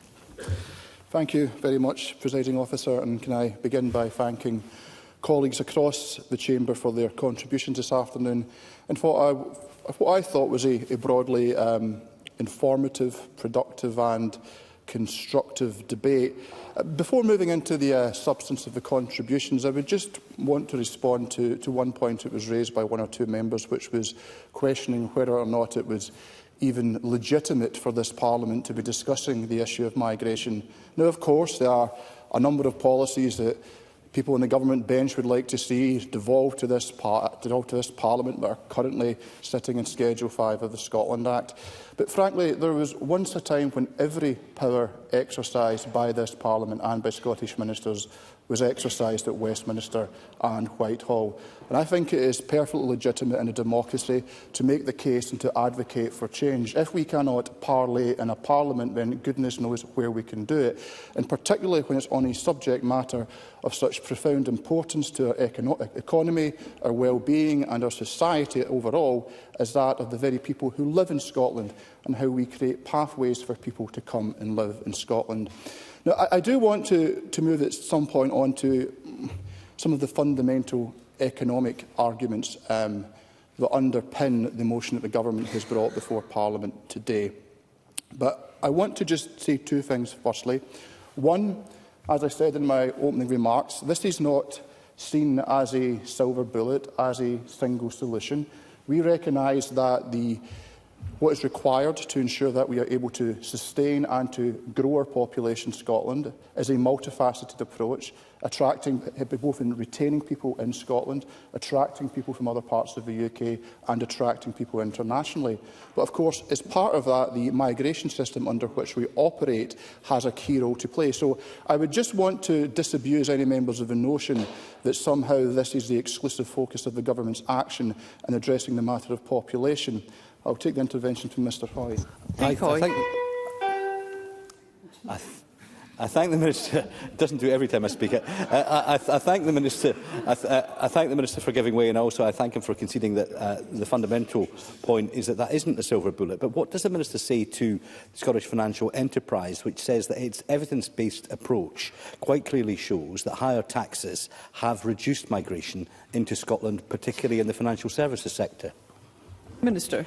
Thank you very much, Presiding Officer. And can I begin by thanking colleagues across the Chamber for their contributions this afternoon and for what I thought was a broadly informative, productive and constructive debate. Before moving into the substance of the contributions, I would just want to respond to one point that was raised by one or two members, which was questioning whether or not it was even legitimate for this Parliament to be discussing the issue of migration. Now, of course, there are a number of policies that people on the government bench would like to see devolved to this Parliament that are currently sitting in Schedule 5 of the Scotland Act. But frankly, there was once a time when every power exercised by this Parliament and by Scottish ministers was exercised at Westminster and Whitehall. And I think it is perfectly legitimate in a democracy to make the case and to advocate for change. If we cannot parley in a parliament, then goodness knows where we can do it, and particularly when it's on a subject matter of such profound importance to our economy, our well-being and our society overall as that of the very people who live in Scotland and how we create pathways for people to come and live in Scotland. Now, I do want to move at some point on to some of the fundamental economic arguments that underpin the motion that the Government has brought before Parliament today. But I want to just say two things firstly. One, as I said in my opening remarks, this is not seen as a silver bullet, as a single solution. We recognise that what is required to ensure that we are able to sustain and to grow our population in Scotland is a multifaceted approach, attracting both in retaining people in Scotland, attracting people from other parts of the UK and attracting people internationally. But of course, as part of that, the migration system under which we operate has a key role to play. So I would just want to disabuse any members of the notion that somehow this is the exclusive focus of the Government's action in addressing the matter of population. I'll take the intervention from Mr Hoy. I thank the Minister. It doesn't do it every time I speak. I thank the Minister. I thank the Minister for giving way, and also I thank him for conceding that the fundamental point is that isn't a silver bullet. But what does the Minister say to the Scottish Financial Enterprise, which says that its evidence-based approach quite clearly shows that higher taxes have reduced migration into Scotland, particularly in the financial services sector? Minister.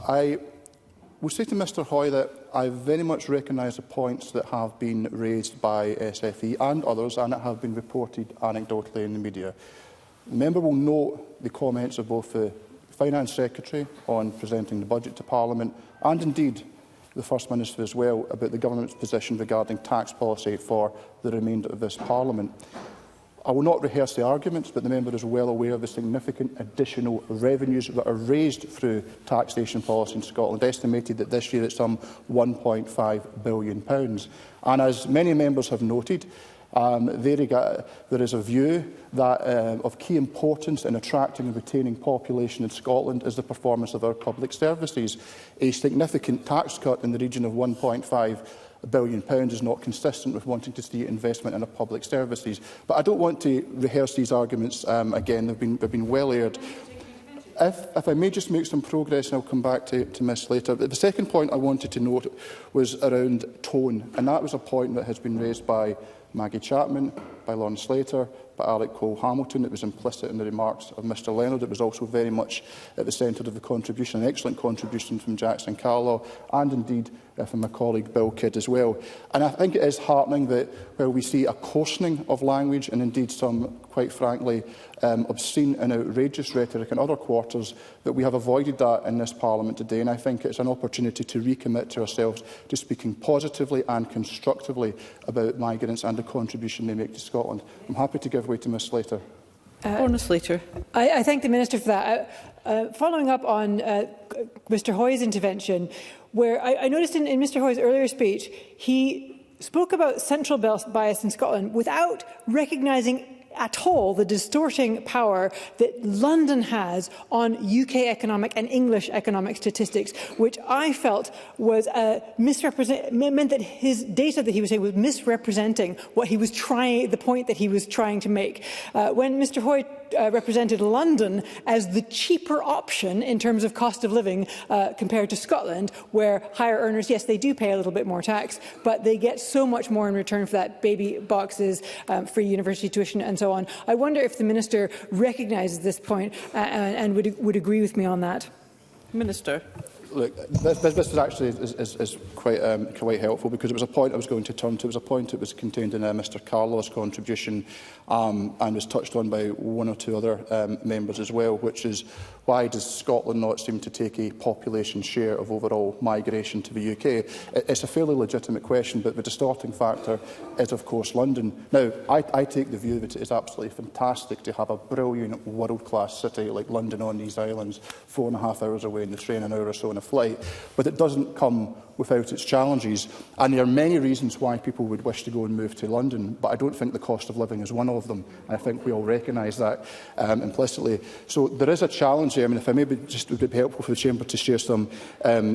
I will say to Mr Hoy that I very much recognise the points that have been raised by SFE and others and that have been reported anecdotally in the media. The member will note the comments of both the Finance Secretary on presenting the budget to Parliament and indeed the First Minister as well about the Government's position regarding tax policy for the remainder of this Parliament. I will not rehearse the arguments, but the member is well aware of the significant additional revenues that are raised through taxation policy in Scotland, estimated that this year at some £1.5 billion. And as many members have noted, there is a view that of key importance in attracting and retaining population in Scotland is the performance of our public services. A significant tax cut in the region of £1.5 billion is not consistent with wanting to see investment in our public services. But I don't want to rehearse these arguments again. They've been well aired. If I may just make some progress, and I'll come back to Ms Slater. The second point I wanted to note was around tone, and that was a point that has been raised by Maggie Chapman, by Lawrence Slater, by Alec Cole-Hamilton. It was implicit in the remarks of Mr Leonard. It was also very much at the centre of the contribution, an excellent contribution from Jackson Carlaw, and indeed from my colleague Bill Kidd as well. And I think it is heartening that where we see a coarsening of language and indeed some, quite frankly, obscene and outrageous rhetoric in other quarters, that we have avoided that in this Parliament today. And I think it's an opportunity to recommit to ourselves to speaking positively and constructively about migrants and the contribution they make to Scotland. I'm happy to give way to Ms Slater. Orna Slater. I thank the Minister for that. Following up on Mr Hoy's intervention, where I noticed in Mr Hoy's earlier speech, he spoke about central bias in Scotland without recognising at all the distorting power that London has on UK economic and English economic statistics, which I felt was meant that his data that he was saying was misrepresenting what he was trying, the point that he was trying to make. When Mr Hoy represented London as the cheaper option in terms of cost of living compared to Scotland, where higher earners, yes, they do pay a little bit more tax, but they get so much more in return for that: baby boxes, free university tuition and so on. I wonder if the Minister recognises this point and would agree with me on that. Minister. Look, this actually is quite helpful, because it was a point I was going to turn to. It was a point that was contained in Mr Carlaw's contribution and was touched on by one or two other members as well, which is, why does Scotland not seem to take a population share of overall migration to the UK? It's a fairly legitimate question, but the distorting factor is, of course, London. Now, I take the view that it is absolutely fantastic to have a brilliant world-class city like London on these islands, 4.5 hours away in the train, an hour or so in a flight, but it doesn't come without its challenges. And there are many reasons why people would wish to go and move to London, but I don't think the cost of living is one of them. And I think we all recognise that implicitly. So there is a challenge here. I mean, if I maybe just would be helpful for the Chamber to share some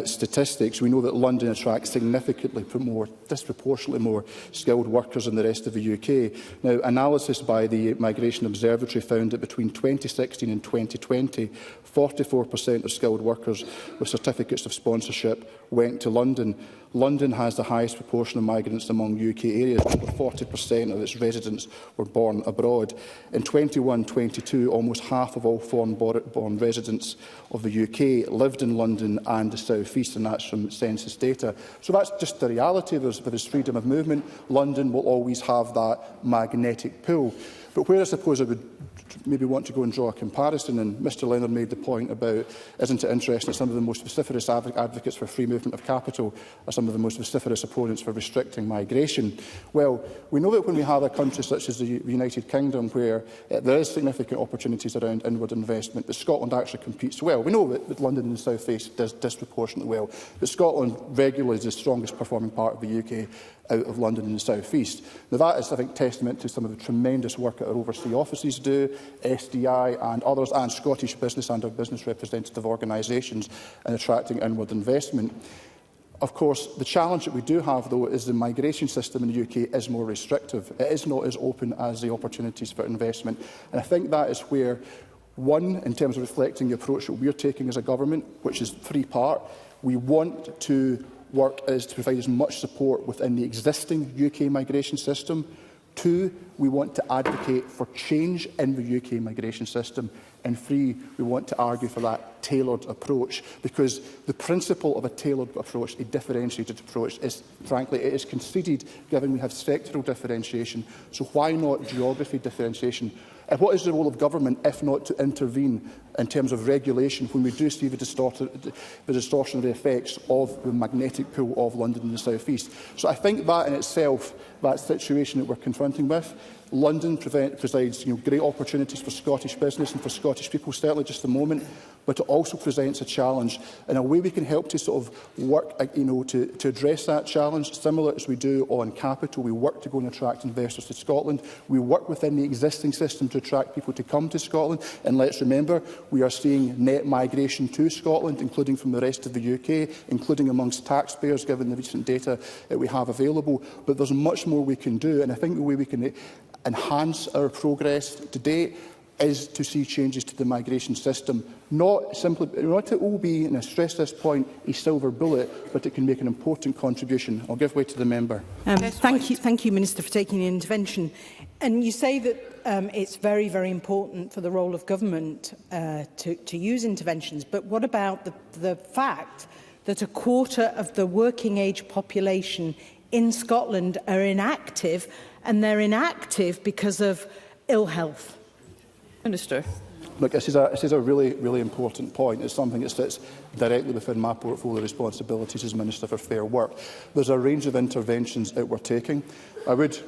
statistics. We know that London attracts significantly more, disproportionately more skilled workers than the rest of the UK. Now, analysis by the Migration Observatory found that between 2016 and 2020, 44% of skilled workers with certificates of sponsorship went to London. London has the highest proportion of migrants among UK areas. Over 40% of its residents were born abroad. In 21-22, almost half of all foreign-born residents of the UK lived in London and the South East, and that's from census data. So that's just the reality. There's freedom of movement. London will always have that magnetic pull. But where I suppose I would maybe want to go and draw a comparison, and Mr Leonard made the point about, isn't it interesting that some of the most vociferous advocates for free movement of capital are some of the most vociferous opponents for restricting migration? Well, we know that when we have a country such as the United Kingdom, where there is significant opportunities around inward investment, but Scotland actually competes well. We know that London and the South East does disproportionately well, but Scotland regularly is the strongest performing part of the UK out of London and the South East. Now, that is, I think, testament to some of the tremendous work that our overseas offices do, SDI and others, and Scottish Business and our business representative organisations in attracting inward investment. Of course, the challenge that we do have, though, is the migration system in the UK is more restrictive. It is not as open as the opportunities for investment. And I think that is where, one, in terms of reflecting the approach that we're taking as a government, which is three-part, we want to work is to provide as much support within the existing UK migration system. Two, we want to advocate for change in the UK migration system. And three, we want to argue for that tailored approach, because the principle of a tailored approach, a differentiated approach, is, frankly, it is conceded given we have sectoral differentiation. So why not geography differentiation? And what is the role of government if not to intervene in terms of regulation when we do see the distortionary effects of the magnetic pull of London and the South East? So I think that in itself, that situation that we're confronting with, London provides great opportunities for Scottish business and for Scottish people, certainly just a moment, but it also presents a challenge. In a way, we can help to sort of work to address that challenge, similar as we do on capital. We work to go and attract investors to Scotland. We work within the existing system to attract people to come to Scotland. And let's remember, we are seeing net migration to Scotland, including from the rest of the UK, including amongst taxpayers, given the recent data that we have available. But there's much more we can do, and I think the way we can enhance our progress to date is to see changes to the migration system, not to all be, and I stress this point, a silver bullet, but it can make an important contribution. I'll give way to the member. Thank you, Minister, for taking the intervention. And you say that it's very, very important for the role of government to use interventions, but what about the fact that a quarter of the working age population in Scotland are inactive, and they're inactive because of ill health? Minister. Look, this is a really, really important point. It's something that sits directly within my portfolio responsibilities as Minister for Fair Work. There's a range of interventions that we're taking. I would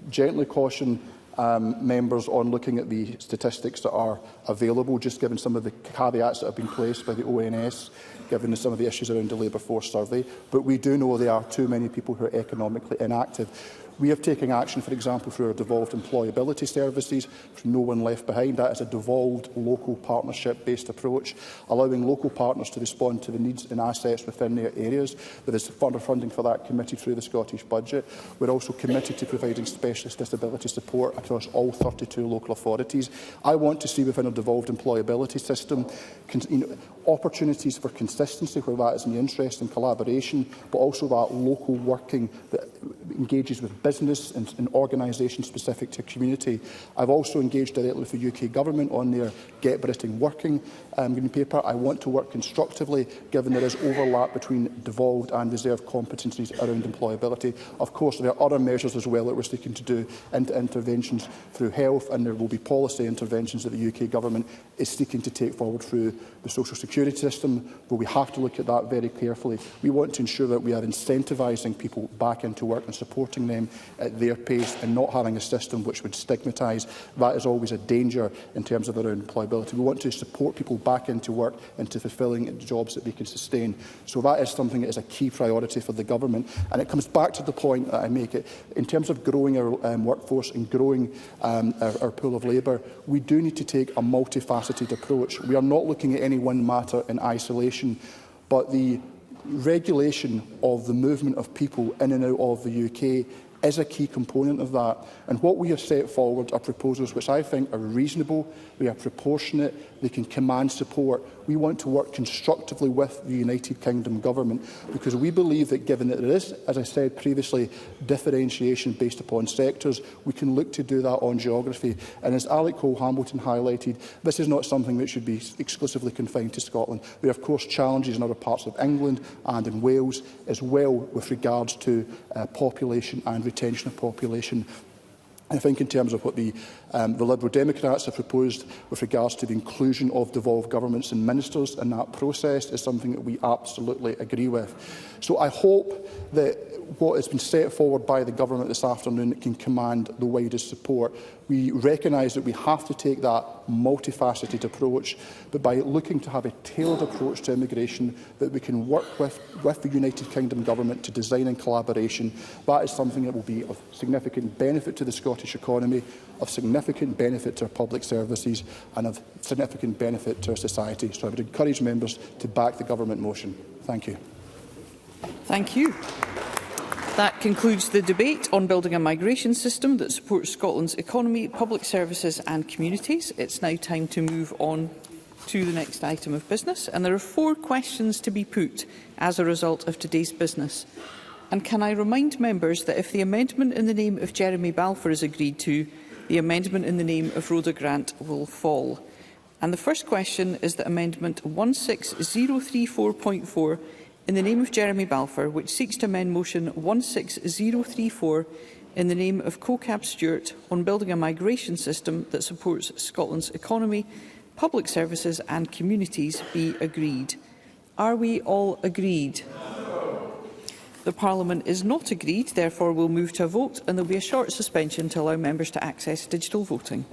gently caution members on looking at the statistics that are available, just given some of the caveats that have been placed by the ONS, given some of the issues around the labour force survey. But we do know there are too many people who are economically inactive. We have taken action, for example, through our devolved employability services, from No One Left Behind. That is a devolved local partnership-based approach, allowing local partners to respond to the needs and assets within their areas. There is further funding for that committed through the Scottish Budget. We're also committed to providing specialist disability support across all 32 local authorities. I want to see within a devolved employability system opportunities for consistency where that is in the interest and collaboration, but also that local working that engages with business and organisations specific to community. I've also engaged directly with the UK Government on their Get Britain Working Green Paper. I want to work constructively, given there is overlap between devolved and reserved competencies around employability. Of course, there are other measures as well that we're seeking to do into interventions through health, and there will be policy interventions that the UK Government is seeking to take forward through the social security system, but we have to look at that very carefully. We want to ensure that we are incentivising people back into work and supporting them at their pace, and not having a system which would stigmatise. That is always a danger in terms of around employability. We want to support people back into work, into fulfilling jobs that they can sustain. So that is something that is a key priority for the Government. And it comes back to the point that I make it. In terms of growing our workforce and growing our pool of labour, we do need to take a multifaceted approach. We are not looking at any one matter in isolation, but the regulation of the movement of people in and out of the UK is a key component of that. And what we have set forward are proposals which I think are reasonable, they are proportionate, they can command support. We want to work constructively with the United Kingdom Government, because we believe that, given that there is, as I said previously, differentiation based upon sectors, we can look to do that on geography. And as Alec Cole-Hamilton highlighted, this is not something that should be exclusively confined to Scotland. There are, of course, challenges in other parts of England and in Wales as well with regards to population and retention of population. I think in terms of what the Liberal Democrats have proposed with regards to the inclusion of devolved governments and ministers in that process is something that we absolutely agree with. So I hope that what has been set forward by the Government this afternoon can command the widest support. We recognise that we have to take that multifaceted approach, but by looking to have a tailored approach to immigration that we can work with the United Kingdom Government to design in collaboration, that is something that will be of significant benefit to the Scottish economy, of significant benefit to our public services and of significant benefit to our society. So I would encourage members to back the Government motion. Thank you. Thank you. That concludes the debate on building a migration system that supports Scotland's economy, public services and communities. It's now time to move on to the next item of business, and there are 4 questions to be put as a result of today's business. And can I remind members that if the amendment in the name of Jeremy Balfour is agreed to, the amendment in the name of Rhoda Grant will fall. And the first question is that Amendment 16034.4 in the name of Jeremy Balfour, which seeks to amend Motion 16034 in the name of CoCab Stewart on building a migration system that supports Scotland's economy, public services and communities, be agreed. Are we all agreed? The Parliament is not agreed, therefore we'll move to a vote, and there will be a short suspension to allow members to access digital voting.